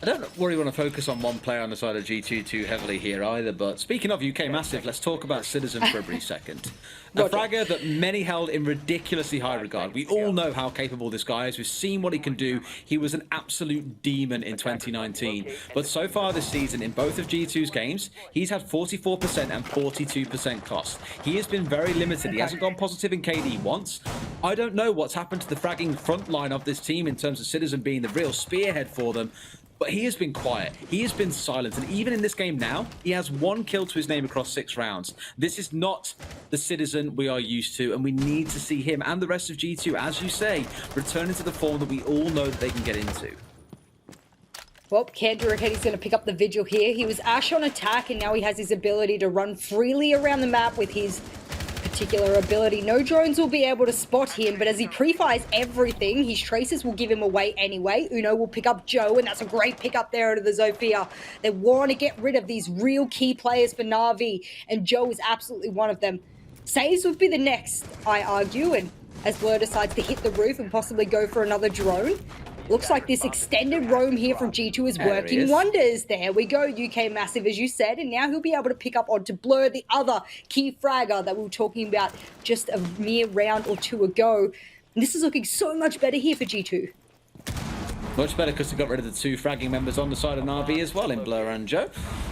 I don't really want to focus on one player on the side of G2 too heavily here either, but speaking of UK Massive, let's talk about Citizen for a brief second. A fragger that many held in ridiculously high regard. We all know how capable this guy is. We've seen what he can do. He was an absolute demon in 2019. But so far this season, in both of G2's games, he's had 44% and 42% cost. He has been very limited. He hasn't gone positive in KD once. I don't know what's happened to the fragging front line of this team in terms of Citizen being the real spearhead for them. But he has been quiet. He has been silent. And even in this game now, he has 1 kill to his name across 6 rounds. This is not the Citizen we are used to, and we need to see him and the rest of G2, as you say, returning to the form that we all know that they can get into. Well, Kendra Raketti's going to pick up the Vigil here. He was Ash on attack, and now he has his ability to run freely around the map with his particular ability. No drones will be able to spot him, but as he pre-fires everything, his traces will give him away anyway. Uno will pick up Joe, and that's a great pick up there out of the Zofia. They want to get rid of these real key players for Na'Vi, and Joe is absolutely one of them. Saves would be the next, I argue, and as Blur decides to hit the roof and possibly go for another drone. Looks like this extended roam here from G2 is working wonders. There we go, UK Massive, as you said, and now he'll be able to pick up onto Blur, the other key fragger that we were talking about just a mere round or 2 ago. And this is looking so much better here for G2. Much better because they got rid of the 2 fragging members on the side of Na'Vi as well in Blur and Joe.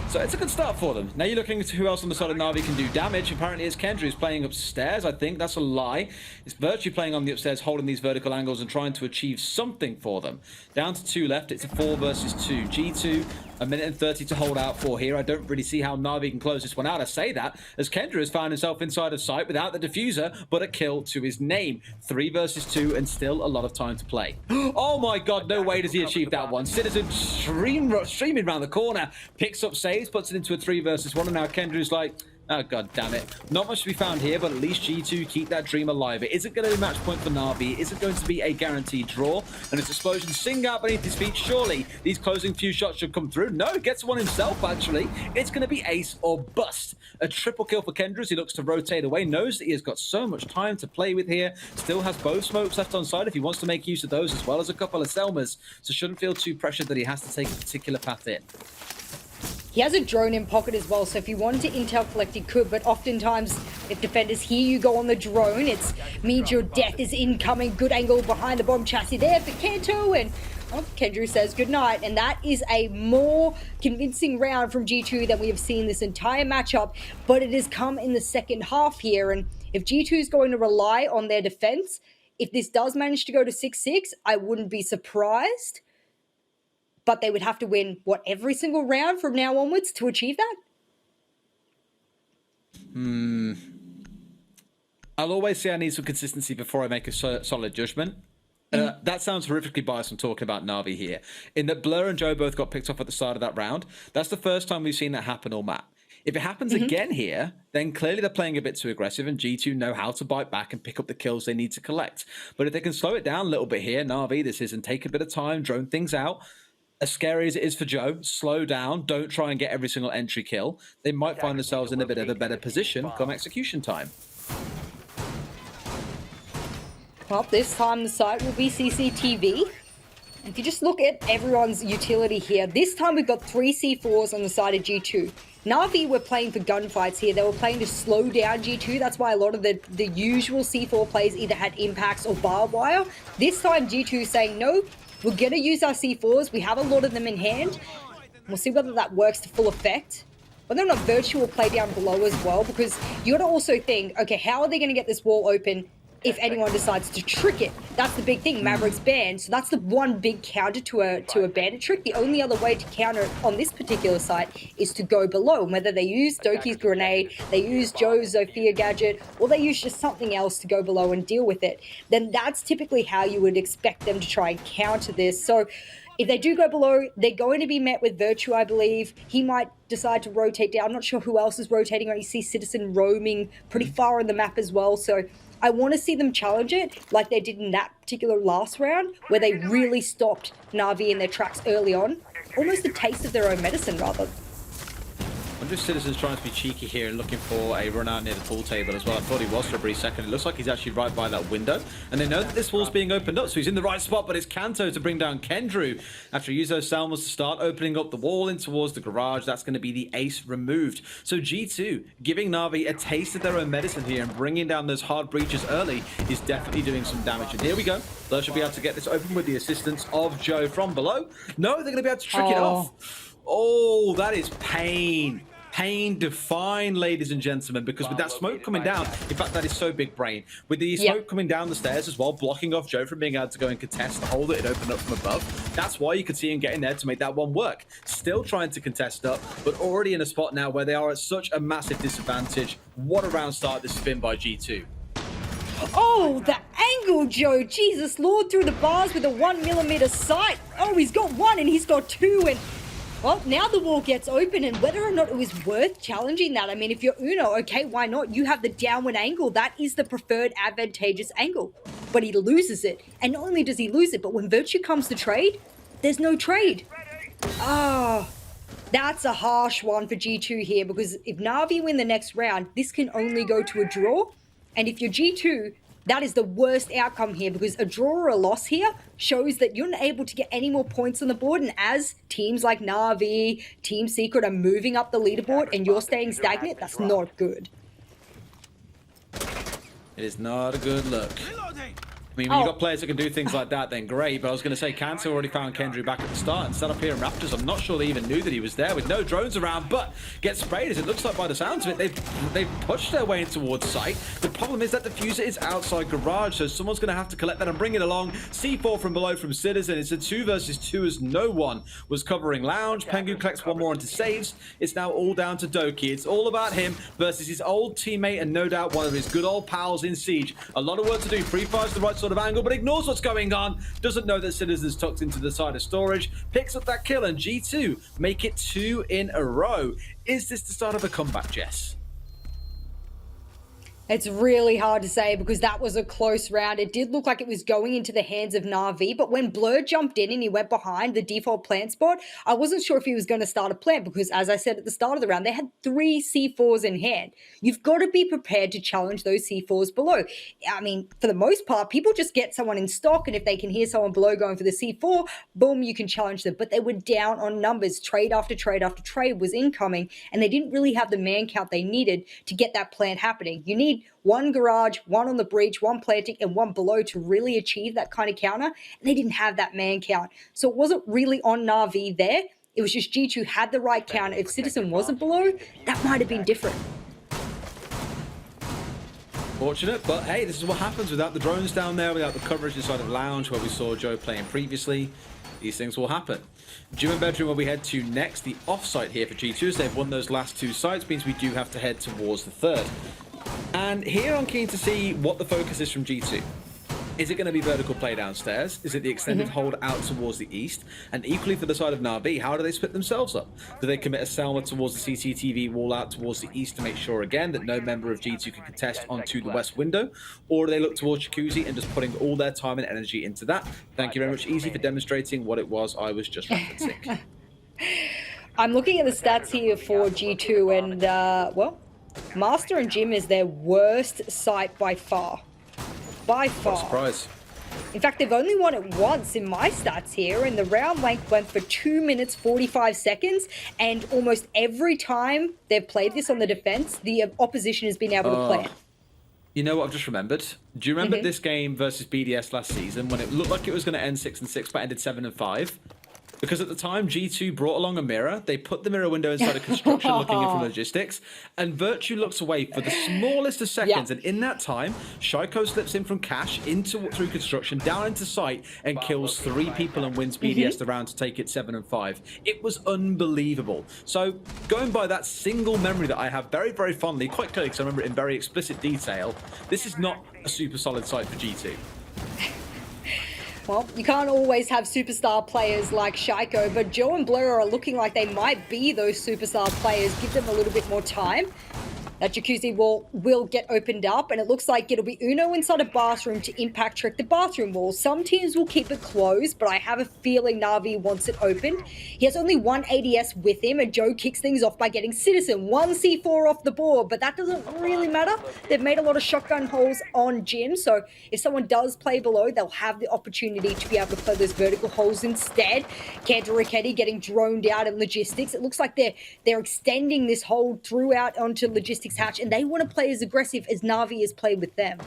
So it's a good start for them. Now you're looking at who else on the side of Na'Vi can do damage. Apparently it's Kendra who's playing upstairs, I think. That's a lie. It's Virtue playing on the upstairs, holding these vertical angles and trying to achieve something for them. Down to 2 left. It's a 4 versus 2. G2, 1 minute and 30 to hold out for here. I don't really see how Na'Vi can close this one out. I say that as Kendra has found himself inside of sight without the diffuser, but a kill to his name. 3 versus 2 and still a lot of time to play. Oh my god, no way does he achieve that one. Citizen streaming around the corner, picks up saves, puts it into a 3 versus 1, and now Kendra's like, Oh, god damn it. Not much to be found here, but at least G2 keep that dream alive. It isn't going to be a match point for Na'Vi. It isn't going to be a guaranteed draw. And its explosion sing out beneath his feet. Surely these closing few shots should come through. No, gets one himself, actually. It's going to be ace or bust. A triple kill for Kendra as he looks to rotate away. Knows that he has got so much time to play with here. Still has both smokes left on side if he wants to make use of those, as well as a couple of Selmas. So shouldn't feel too pressured that he has to take a particular path in. He has a drone in pocket as well, so if he wanted to intel collect, he could, but oftentimes, if defenders hear you go on the drone, it means your death is incoming. Good angle behind the bomb chassis there for Kanto, and Kendra says goodnight, and that is a more convincing round from G2 than we have seen this entire matchup, but it has come in the second half here, and if G2 is going to rely on their defense, if this does manage to go to 6-6, I wouldn't be surprised. But they would have to win, what, every single round from now onwards to achieve that? I'll always say I need some consistency before I make a solid judgment. That sounds horrifically biased from talking about Na'Vi here. In that Blur and Joe both got picked off at the start of that round. That's the first time we've seen that happen all map. If it happens again here, then clearly they're playing a bit too aggressive and G2 know how to bite back and pick up the kills they need to collect. But if they can slow it down a little bit here, Na'Vi, this isn't, take a bit of time, drone things out. As scary as it is for Joe, slow down, don't try and get every single entry kill. They might find themselves in a bit of a better position come execution time. Well, this time the site will be CCTV. If you just look at everyone's utility here, this time we've got 3 C4s on the side of G2. Na'Vi were playing for gunfights here. They were playing to slow down G2. That's why a lot of the usual C4 plays either had impacts or barbed wire. This time G2 is saying, no, we're going to use our C4s. We have a lot of them in hand. We'll see whether that works to full effect. Whether or not Virtue will play down below as well, because you got to also think, okay, how are they going to get this wall open if anyone decides to trick it? That's the big thing. Maverick's banned, so that's the one big counter to a bandit trick. The only other way to counter it on this particular site is to go below. Whether they use Doki's grenade, they use Joe's Zofia gadget, or they use just something else to go below and deal with it, then that's typically how you would expect them to try and counter this. So if they do go below, they're going to be met with Virtue, I believe. He might decide to rotate down. I'm not sure who else is rotating. You see Citizen roaming pretty far on the map as well. So I want to see them challenge it like they did in that particular last round, where they really stopped Na'Vi in their tracks early on. Almost a taste of their own medicine, rather. I wonder if Citizen's trying to be cheeky here and looking for a run out near the pool table as well. I thought he was for a brief second. It looks like he's actually right by that window. And they know that this wall's being opened up, so he's in the right spot, but it's Kanto to bring down Kendrew. After he used those Salmos to start opening up the wall in towards the garage, that's going to be the ace removed. So G2, giving Na'Vi a taste of their own medicine here and bringing down those hard breaches early is definitely doing some damage. And here we go. Blur should be able to get this open with the assistance of Joe from below. No, they're going to be able to trick it off. Oh, that is pain. Pain defined, ladies and gentlemen, because with that smoke coming down, in fact, that is so big brain. With the smoke coming down the stairs as well, blocking off Joe from being able to go and contest the hole that it opened up from above. That's why you could see him getting there to make that one work. Still trying to contest up, but already in a spot now where they are at such a massive disadvantage. What a round start this has been by G2. Oh, the angle, Joe. Jesus Lord, through the bars with a 1mm sight. Oh, he's got one and he's got two, and well, now the wall gets open, and whether or not it was worth challenging that, I mean, if you're Uno, okay, why not? You have the downward angle. That is the preferred advantageous angle. But he loses it. And not only does he lose it, but when Virtue comes to trade, there's no trade. Ah, that's a harsh one for G2 here, because if Na'Vi win the next round, this can only go to a draw. And if you're G2, that is the worst outcome here, because a draw or a loss here shows that you're not able to get any more points on the board. And as teams like Na'Vi, Team Secret are moving up the leaderboard and you're staying stagnant, that's not good. It is not a good look. I mean, when you've got players that can do things like that, then great. But I was going to say, Kanto already found Kendrew back at the start and set up here in Raptors. I'm not sure they even knew that he was there with no drones around, but gets sprayed, as it looks like by the sounds of it. They've pushed their way in towards site. The problem is that the diffuser is outside garage, so someone's going to have to collect that and bring it along. C4 from below from Citizen. It's a 2 versus 2 as no one was covering Lounge. Pengu collects one more into saves. It's now all down to Doki. It's all about him versus his old teammate and no doubt one of his good old pals in Siege. A lot of work to do. Free Fire's the right sort of angle, but ignores what's going on. Doesn't know that Citizen's tucked into the side of storage. Picks up that kill, and G2 make it 2 in a row. Is this the start of a comeback, Jess? It's really hard to say because that was a close round. It did look like it was going into the hands of Na'Vi, but when Blur jumped in and he went behind the default plant spot, I wasn't sure if he was going to start a plant because, as I said at the start of the round, they had 3 C4s in hand. You've got to be prepared to challenge those C4s below. I mean, for the most part, people just get someone in stock, and if they can hear someone below going for the C4, boom, you can challenge them. But they were down on numbers. Trade after trade after trade was incoming, and they didn't really have the man count they needed to get that plant happening. You need 1 garage, 1 on the breach, 1 planting, and 1 below to really achieve that kind of counter. And they didn't have that man count. So it wasn't really on Na'Vi there. It was just G2 had the right counter. If Citizen wasn't below, that might have been different. Fortunate, but hey, this is what happens without the drones down there, without the coverage inside of Lounge where we saw Joe playing previously. These things will happen. Gym and bedroom where we head to next. The offsite here for G2 as they've won those last 2 sites means we do have to head towards the 3rd. And here I'm keen to see what the focus is from G2. Is it going to be vertical play downstairs? Is it the extended hold out towards the east? And equally for the side of Na'Vi, how do they split themselves up? Do they commit a Selma towards the CCTV wall out towards the east to make sure again that no member of G2 can contest onto the west window? Or do they look towards Jacuzzi and just putting all their time and energy into that? Thank you very much, Easy, for demonstrating what it was I was just referencing. I'm looking at the stats here for G2 and, well, Master and Jim is their worst site by far. By far. What a surprise. In fact, they've only won it once in my stats here, and the round length went for 2 minutes 45 seconds, and almost every time they've played this on the defense, the opposition has been able to play it. You know what I've just remembered? Do you remember this game versus BDS last season when it looked like it was going to end 6-6 but ended 7-5? Because at the time, G2 brought along a mirror. They put the mirror window inside a construction looking in from logistics. And Virtue looks away for the smallest of seconds. And in that time, Shaiko slips in from cash through construction, down into sight, and kills 3 people and wins BDS the round to take it 7-5. It was unbelievable. So going by that single memory that I have very, very fondly, quite clearly because I remember it in very explicit detail, this is not a super solid site for G2. Well, you can't always have superstar players like Shaiko, but Joe and Blur are looking like they might be those superstar players. Give them a little bit more time. That jacuzzi wall will get opened up, and it looks like it'll be Uno inside a bathroom to impact trick the bathroom wall. Some teams will keep it closed, but I have a feeling Na'Vi wants it open. He has only 1 ADS with him, and Joe kicks things off by getting Citizen. 1 C4 off the board, but that doesn't really matter. They've made a lot of shotgun holes on Jim, so if someone does play below, they'll have the opportunity to be able to play those vertical holes instead. Cantor Richetti getting droned out in logistics. It looks like they're extending this hold throughout onto logistics hatch, and they want to play as aggressive as Na'Vi has played with them.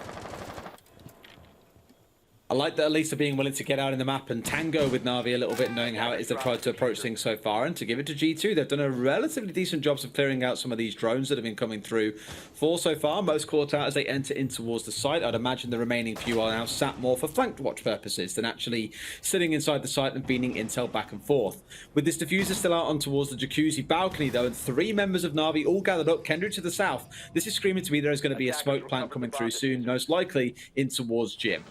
I like that at least they're being willing to get out in the map and tango with Na'Vi a little bit, knowing how it is they've tried to approach things so far. And to give it to G2, they've done a relatively decent job of clearing out some of these drones that have been coming through. 4 so far, most caught out as they enter in towards the site. I'd imagine the remaining few are now sat more for flanked watch purposes than actually sitting inside the site and beaming intel back and forth. With this diffuser still out on towards the jacuzzi balcony though, and 3 members of Na'Vi all gathered up, Kendrick to the south. This is screaming to me there is going to be a smoke plant coming through soon, most likely in towards Jim.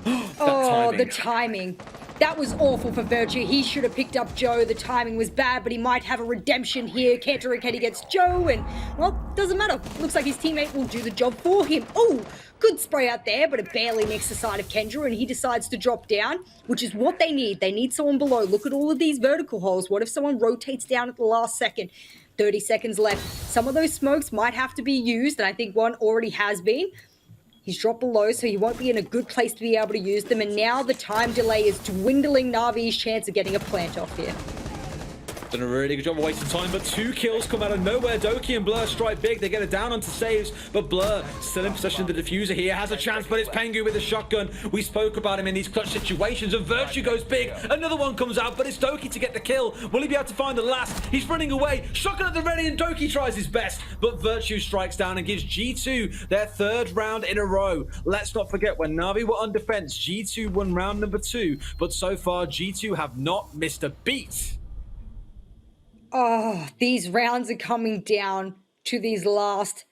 The timing. That was awful for Virtue. He should have picked up Joe. The timing was bad, but he might have a redemption here. Cantor Richetti gets Joe, and, well, doesn't matter. Looks like his teammate will do the job for him. Oh, good spray out there, but it barely makes the side of Kendra, and he decides to drop down, which is what they need. They need someone below. Look at all of these vertical holes. What if someone rotates down at the last second? 30 seconds left. Some of those smokes might have to be used, and I think one already has been. He's dropped below, so he won't be in a good place to be able to use them. And now the time delay is dwindling Na'Vi's chance of getting a plant off here. Done a really good job of wasting time, but 2 kills come out of nowhere. Doki and Blur strike big. They get it down onto saves, but Blur still in possession of the diffuser here. Has a chance, but it's Pengu with a shotgun. We spoke about him in these clutch situations, and Virtue goes big. Another one comes out, but it's Doki to get the kill. Will he be able to find the last? He's running away. Shotgun at the ready, and Doki tries his best, but Virtue strikes down and gives G2 their 3rd round in a row. Let's not forget, when Na'Vi were on defense, G2 won round number 2, but so far G2 have not missed a beat. Oh, these rounds are coming down to these last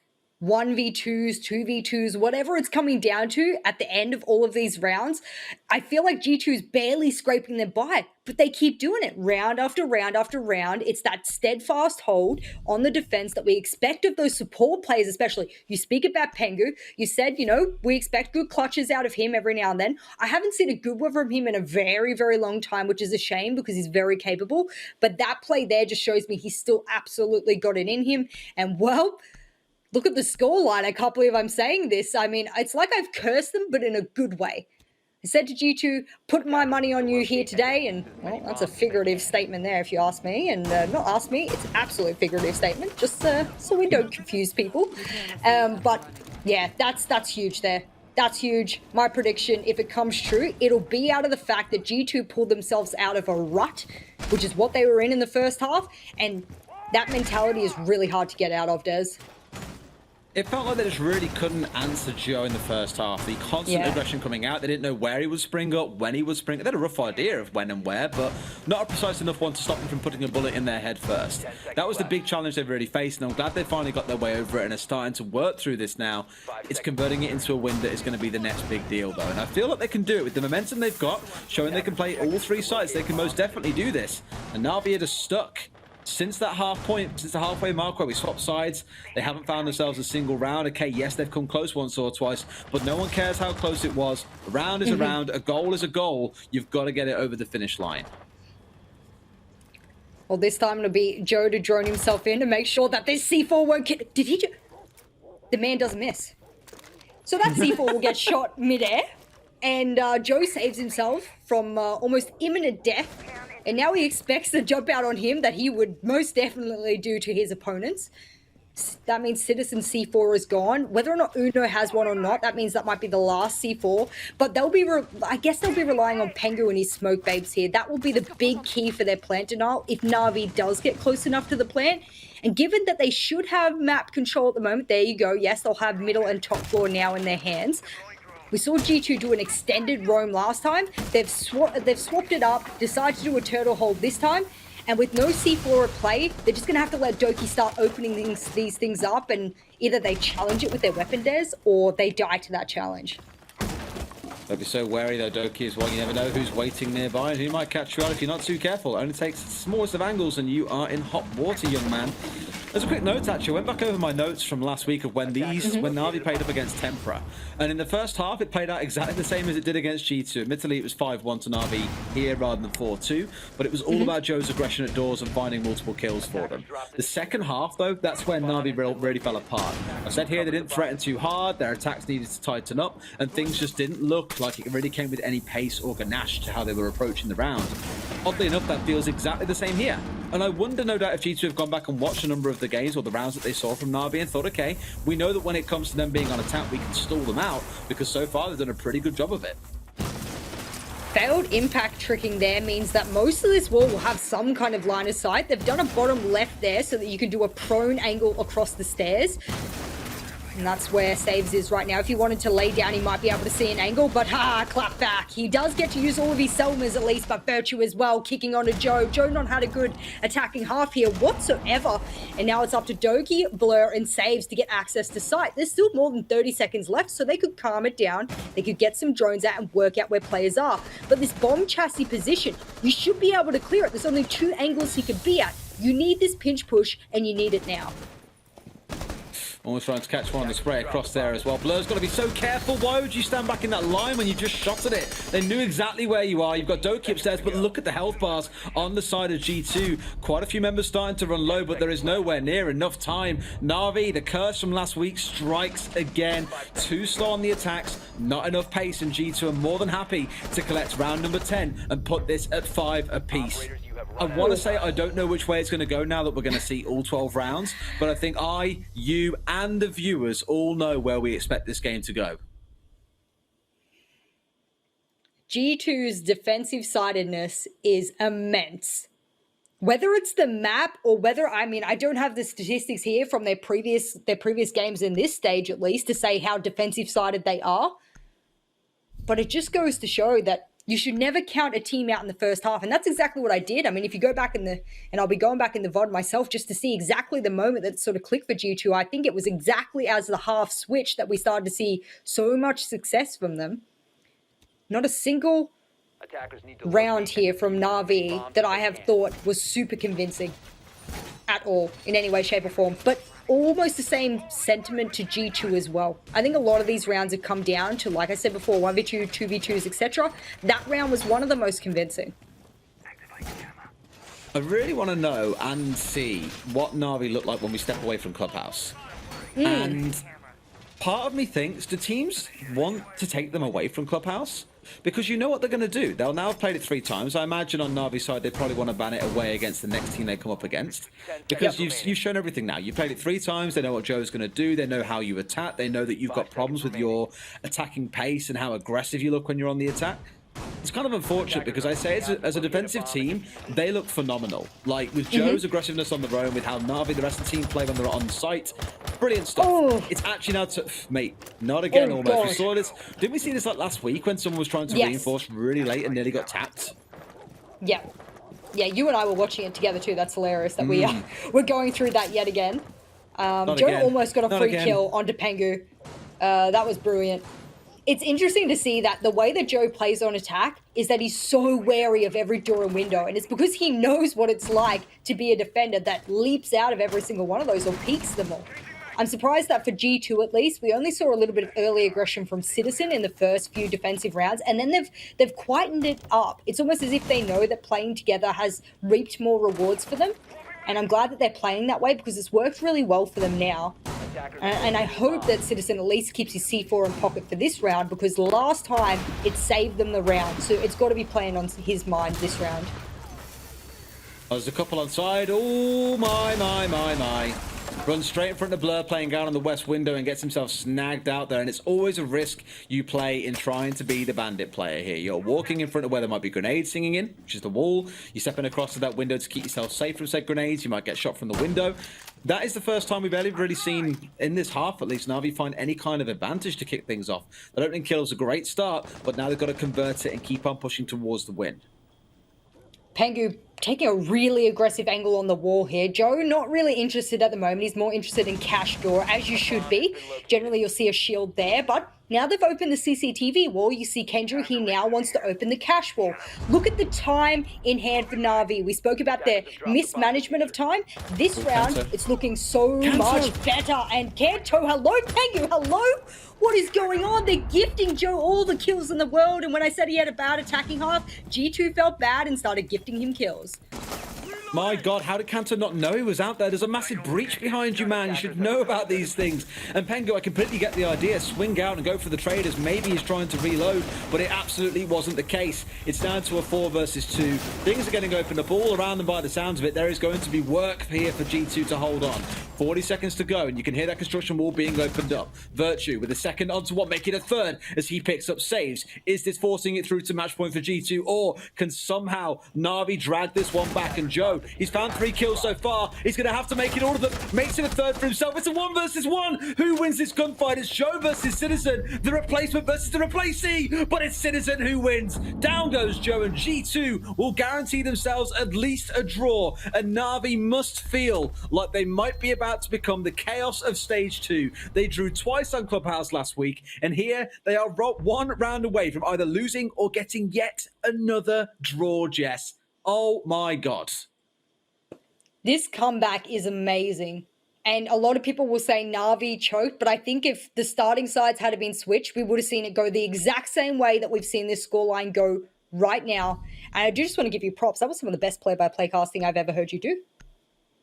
1v2s, 2v2s, whatever it's coming down to at the end of all of these rounds, I feel like G2's barely scraping them by, but they keep doing it round after round after round. It's that steadfast hold on the defense that we expect of those support players, especially. You speak about Pengu. You said, we expect good clutches out of him every now and then. I haven't seen a good one from him in a very, very long time, which is a shame because he's very capable. But that play there just shows me he's still absolutely got it in him. And well, look at the scoreline. I can't believe I'm saying this. I mean, it's like I've cursed them, but in a good way. I said to G2, put my money on you here today, and, well, that's a figurative statement there if you ask me, and not ask me, it's an absolute figurative statement, just so we don't confuse people. But, yeah, that's huge there. That's huge. My prediction, if it comes true, it'll be out of the fact that G2 pulled themselves out of a rut, which is what they were in the first half, and that mentality is really hard to get out of, Des. It felt like they just really couldn't answer Joe in the first half. The constant aggression coming out, they didn't know where he would spring up, when he would spring up. They had a rough idea of when and where, but not a precise enough one to stop them from putting a bullet in their head first. That was the big challenge they've really faced, and I'm glad they finally got their way over it and are starting to work through this now. It's converting it into a win that is going to be the next big deal, though. And I feel like they can do it with the momentum they've got, showing they can play all three sides. They can most definitely do this. And Na'Vi are just stuck. Since that since the halfway mark where we swapped sides, they haven't found themselves a single round. Okay, yes, they've come close once or twice, but no one cares how close it was. A round is a round, a goal is a goal. You've got to get it over the finish line. Well, this time it'll be Joe to drone himself in to make sure that this C4 won't get... Did he just... The man doesn't miss. So that C4 will get shot midair, and Joe saves himself from almost imminent death. And now he expects the jump out on him that he would most definitely do to his opponents. That means Citizen C4 is gone. Whether or not Uno has one or not, that means that might be the last C4. But they'll be, I guess they'll be relying on Pengu and his smoke babes here. That will be the big key for their plant denial if Na'Vi does get close enough to the plant. And given that they should have map control at the moment, there you go. Yes, they'll have middle and top floor now in their hands. We saw G2 do an extended roam last time. They've swapped it up, decided to do a turtle hold this time. And with no C4 at play, they're just going to have to let Doki start opening these things up, and either they challenge it with their weapon des or they die to that challenge. They'll be so wary though, Doki, as well. You never know who's waiting nearby and who might catch you out if you're not too careful. It only takes the smallest of angles and you are in hot water, young man. As a quick note, actually, I went back over my notes from last week of when Na'Vi played up against Tempera. And in the first half, it played out exactly the same as it did against G2. Admittedly, it was 5-1 to Na'Vi here rather than 4-2. But it was all about Joe's aggression at doors and finding multiple kills for them. The second half, though, that's when Na'Vi really fell apart. I said here they didn't threaten too hard, their attacks needed to tighten up, and things just didn't look like it really came with any pace or ganache to how they were approaching the round. Oddly enough, that feels exactly the same here. And I wonder, no doubt, if G2 have gone back and watched a number of the games or the rounds that they saw from Na'Vi and thought, okay, we know that when it comes to them being on attack, we can stall them out, because so far they've done a pretty good job of it. Failed impact tricking there means that most of this wall will have some kind of line of sight. They've done a bottom left there so that you can do a prone angle across the stairs. And that's where Saves is right now. If he wanted to lay down, he might be able to see an angle, but clap back. He does get to use all of his Selmas at least, but Virtue as well, kicking onto Joe. Joe not had a good attacking half here whatsoever. And now it's up to Doki, Blur, and Saves to get access to sight. There's still more than 30 seconds left, so they could calm it down. They could get some drones out and work out where players are. But this bomb chassis position, you should be able to clear it. There's only 2 angles he could be at. You need this pinch push, and you need it now. Almost trying to catch one on the spray across there as well. Blur's got to be so careful. Why would you stand back in that line when you just shot at it? They knew exactly where you are. You've got Doki upstairs, but look at the health bars on the side of G2. Quite a few members starting to run low, but there is nowhere near enough time. Na'Vi, the curse from last week, strikes again. Too slow on the attacks, not enough pace, and G2 are more than happy to collect round number 10 and put this at 5 apiece. I want to say I don't know which way it's going to go now that we're going to see all 12 rounds, but I think you, and the viewers all know where we expect this game to go. G2's defensive-sidedness is immense. Whether it's the map or whether, I don't have the statistics here from their previous games in this stage at least to say how defensive-sided they are, but it just goes to show that You should never count a team out in the first half. And that's exactly what I did. I mean, if you go back and I'll be going back in the VOD myself just to see exactly the moment that sort of clicked for G2. I think it was exactly as the half switched that we started to see so much success from them. Not a single round here from Na'Vi that I have thought was super convincing at all in any way, shape or form. But almost the same sentiment to G2 as well. I think a lot of these rounds have come down to, like I said before, 1v2, 2v2s, etc. That round was one of the most convincing. I really want to know and see what Na'Vi look like when we step away from Clubhouse. And part of me thinks, do teams want to take them away from Clubhouse? Because you know what they're going to do. They'll now have played it 3 times. I imagine on Na'Vi's side, they probably want to ban it away against the next team they come up against. Because you've shown everything now. You played it 3 times. They know what Joe's going to do. They know how you attack. They know that you've got problems with your attacking pace and how aggressive you look when you're on the attack. It's kind of unfortunate because I say as a defensive team, they look phenomenal. Like with Joe's aggressiveness on the roam, with how Na'Vi, the rest of the team play when they're on site. Brilliant stuff. Oh. It's actually now to... Mate, not again almost. God. We saw this... Didn't we see this like last week when someone was trying to reinforce really late and nearly got tapped? Yeah. Yeah, you and I were watching it together too. That's hilarious that we're going through that yet again. Joe almost got a free kill onto Pengu. That was brilliant. It's interesting to see that the way that Joe plays on attack is that he's so wary of every door and window. And it's because he knows what it's like to be a defender that leaps out of every single one of those or peeks them all. I'm surprised that for G2 at least, we only saw a little bit of early aggression from Citizen in the first few defensive rounds, and then they've quietened it up. It's almost as if they know that playing together has reaped more rewards for them. And I'm glad that they're playing that way because it's worked really well for them now. And I hope that Citizen at least keeps his C4 in pocket for this round because last time it saved them the round. So it's got to be playing on his mind this round. There's a couple on side. Oh, my. Runs straight in front of Blur, playing down on the west window and gets himself snagged out there. And it's always a risk you play in trying to be the bandit player here. You're walking in front of where there might be grenades singing in, which is the wall. You're stepping across to that window to keep yourself safe from said grenades. You might get shot from the window. That is the first time we've ever really seen, in this half at least, Na'Vi find any kind of advantage to kick things off. That opening kill was a great start, but now they've got to convert it and keep on pushing towards the win. Pengu taking a really aggressive angle on the wall here. Joe not really interested at the moment. He's more interested in cash door, as you should be. Generally, you'll see a shield there, but now they've opened the CCTV wall. You see Kendra, he now wants to open the cash wall. Look at the time in hand for Na'Vi. We spoke about their mismanagement of time. This round, it's looking so much better. And Kanto, hello, Pengu, hello? What is going on? They're gifting Joe all the kills in the world. And when I said he had a bad attacking half, G2 felt bad and started gifting him kills. My God, how did Kanto not know he was out there? There's a massive breach behind you, man. You should know about these things. And Pengu, I completely get the idea. Swing out and go for the traders. Maybe he's trying to reload, but it absolutely wasn't the case. It's down to a 4 versus 2. Things are getting opened up all around them by the sounds of it. There is going to be work here for G2 to hold on. 40 seconds to go, and you can hear that construction wall being opened up. Virtue with a second onto what, make it a third as he picks up saves. Is this forcing it through to match point for G2, or can somehow Na'Vi drag this one back? And Joe, he's found 3 kills so far. He's going to have to make it all of them. Makes it a third for himself. It's a 1 versus 1. Who wins this gunfight? It's Joe versus Citizen. The replacement versus the replacee. But it's Citizen who wins. Down goes Joe, and G2 will guarantee themselves at least a draw. And Na'Vi must feel like they might be about to become the chaos of stage 2. They drew twice on Clubhouse last week, and here they are 1 round away from either losing or getting yet another draw, Jess. Oh my God. This comeback is amazing. And a lot of people will say Na'Vi choked, but I think if the starting sides had been switched, we would have seen it go the exact same way that we've seen this scoreline go right now. And I do just want to give you props. That was some of the best play-by-play casting I've ever heard you do.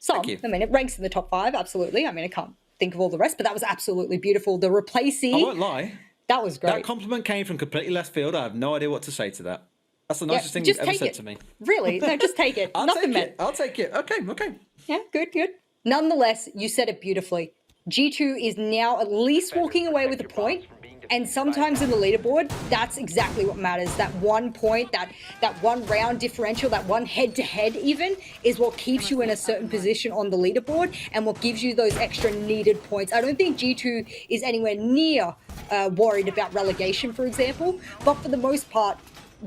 Some. I mean, it ranks in the top 5, absolutely. I mean, I can't think of all the rest, but that was absolutely beautiful. The replacee. I won't lie. That was great. That compliment came from completely left field. I have no idea what to say to that. That's the nicest thing you've ever said to me. Really? No, just take it. Nothing meant. I'll take it. Okay. Yeah, good. Nonetheless, you said it beautifully. G2 is now at least walking away with a point. And sometimes in the leaderboard, that's exactly what matters. That 1 point, that 1 round differential, that 1 head-to-head even, is what keeps you in a certain position on the leaderboard and what gives you those extra needed points. I don't think G2 is anywhere near worried about relegation, for example. But for the most part,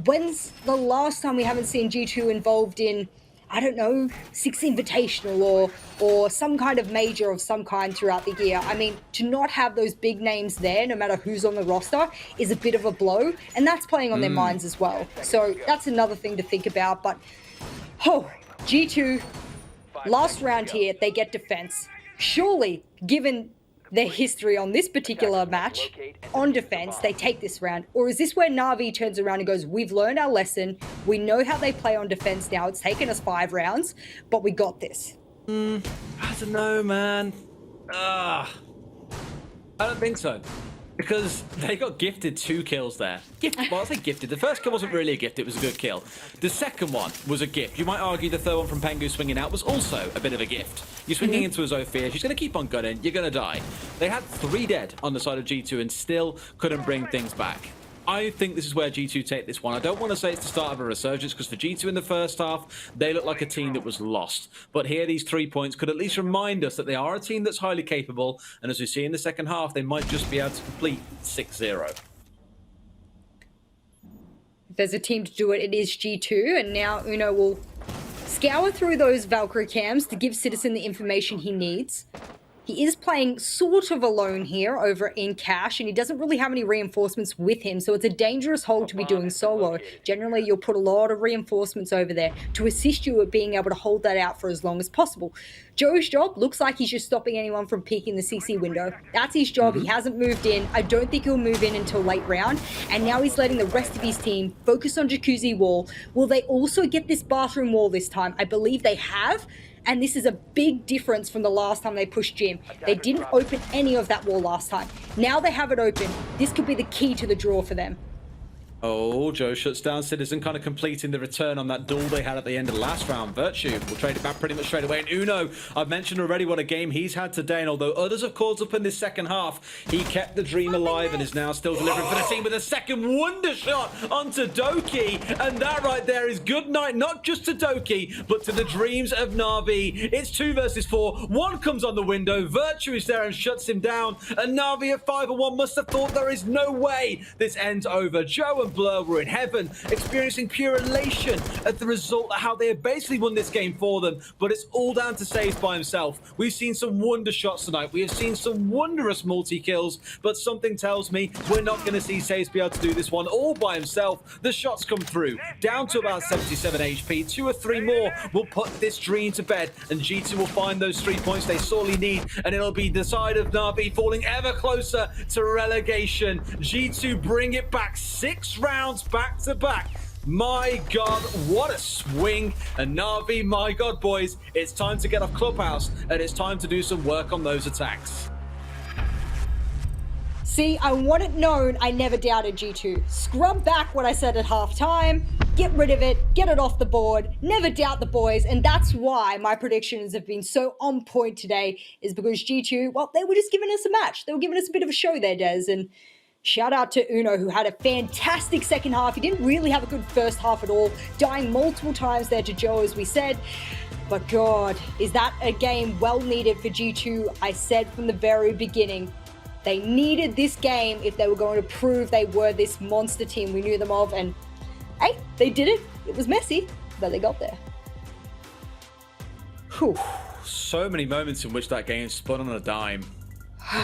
when's the last time we haven't seen G2 involved in, I don't know, 6 Invitational or some kind of major of some kind throughout the year? I mean, to not have those big names there, no matter who's on the roster, is a bit of a blow, and that's playing on their minds as well. So that's another thing to think about. But, G2, last round here, they get defense. Surely, given their history on this particular match, on defense, they take this round? Or is this where Na'Vi turns around and goes, we've learned our lesson, we know how they play on defense now, it's taken us 5 rounds, but we got this? I don't know, man. I don't think so. Because they got gifted 2 kills there. Well, I say gifted. The first kill wasn't really a gift, it was a good kill. The second one was a gift. You might argue the third one from Pengu swinging out was also a bit of a gift. You're swinging into a Zofia, she's going to keep on gunning, you're going to die. They had 3 dead on the side of G2 and still couldn't bring things back. I think this is where G2 take this one. I don't want to say it's the start of a resurgence, because for G2 in the first half, they look like a team that was lost. But here, these 3 points could at least remind us that they are a team that's highly capable, and as we see in the second half, they might just be able to complete 6-0. If there's a team to do it, it is G2, and now Uno will scour through those Valkyrie cams to give Citizen the information he needs. He is playing sort of alone here over in Cash, and he doesn't really have any reinforcements with him, so it's a dangerous hold to be doing solo. Generally, you'll put a lot of reinforcements over there to assist you at being able to hold that out for as long as possible. Joe's job looks like he's just stopping anyone from peeking the CC window. That's his job. He hasn't moved in. I don't think he'll move in until late round, and now he's letting the rest of his team focus on Jacuzzi wall. Will they also get this bathroom wall this time? I believe they have. And this is a big difference from the last time they pushed Jim. They didn't open any of that wall last time. Now they have it open. This could be the key to the draw for them. Oh, Joe shuts down Citizen, kind of completing the return on that duel they had at the end of the last round. Virtue will trade it back pretty much straight away. And Uno, I've mentioned already what a game he's had today, and although others have caught up in this second half, he kept the dream alive and is now still delivering for the team with a second wonder shot onto Doki. And that right there is good night, not just to Doki, but to the dreams of Na'Vi. It's 2 versus 4. One comes on the window. Virtue is there and shuts him down. And Na'Vi at 5-1 must have thought there is no way this ends over. Joe and Blur were in heaven, experiencing pure elation at the result of how they have basically won this game for them, but it's all down to Saves by himself. We've seen some wonder shots tonight, we have seen some wondrous multi-kills, but something tells me we're not going to see Saves be able to do this one all by himself. The shots come through, down to about 77 HP, 2 or 3 more will put this dream to bed, and G2 will find those 3 points they sorely need, and it'll be the side of Na'Vi falling ever closer to relegation. G2 bring it back 6 rounds back to back. My God, what a swing. And Na'Vi, my God, boys, it's time to get off Clubhouse and it's time to do some work on those attacks. See, I want it known I never doubted G2. Scrub back what I said at halftime, get rid of it, get it off the board, never doubt the boys, and that's why my predictions have been so on point today, is because G2, well, they were just giving us a match. They were giving us a bit of a show there, Des, and shout out to Uno, who had a fantastic second half. He didn't really have a good first half at all, dying multiple times there to Joe, as we said. But God, is that a game well needed for G2? I said from the very beginning, they needed this game if they were going to prove they were this monster team we knew them of. And hey, they did it. It was messy, but they got there. Whew. So many moments in which that game spun on a dime.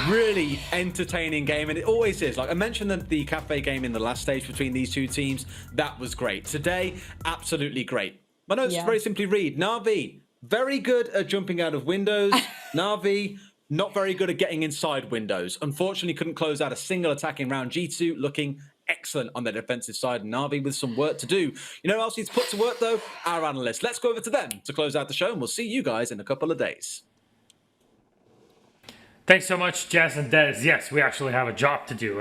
Really entertaining game, and it always is. Like I mentioned, the cafe game in the last stage between these 2 teams, that was great. Today, absolutely great. My notes very simply read: Na'Vi, very good at jumping out of windows. Na'Vi, not very good at getting inside windows. Unfortunately, couldn't close out a single attacking round. G2 looking excellent on their defensive side. Na'Vi with some work to do. You know who else needs to put to work, though? Our analysts. Let's go over to them to close out the show, and we'll see you guys in a couple of days. Thanks so much, Jess and Des. Yes, we actually have a job to do.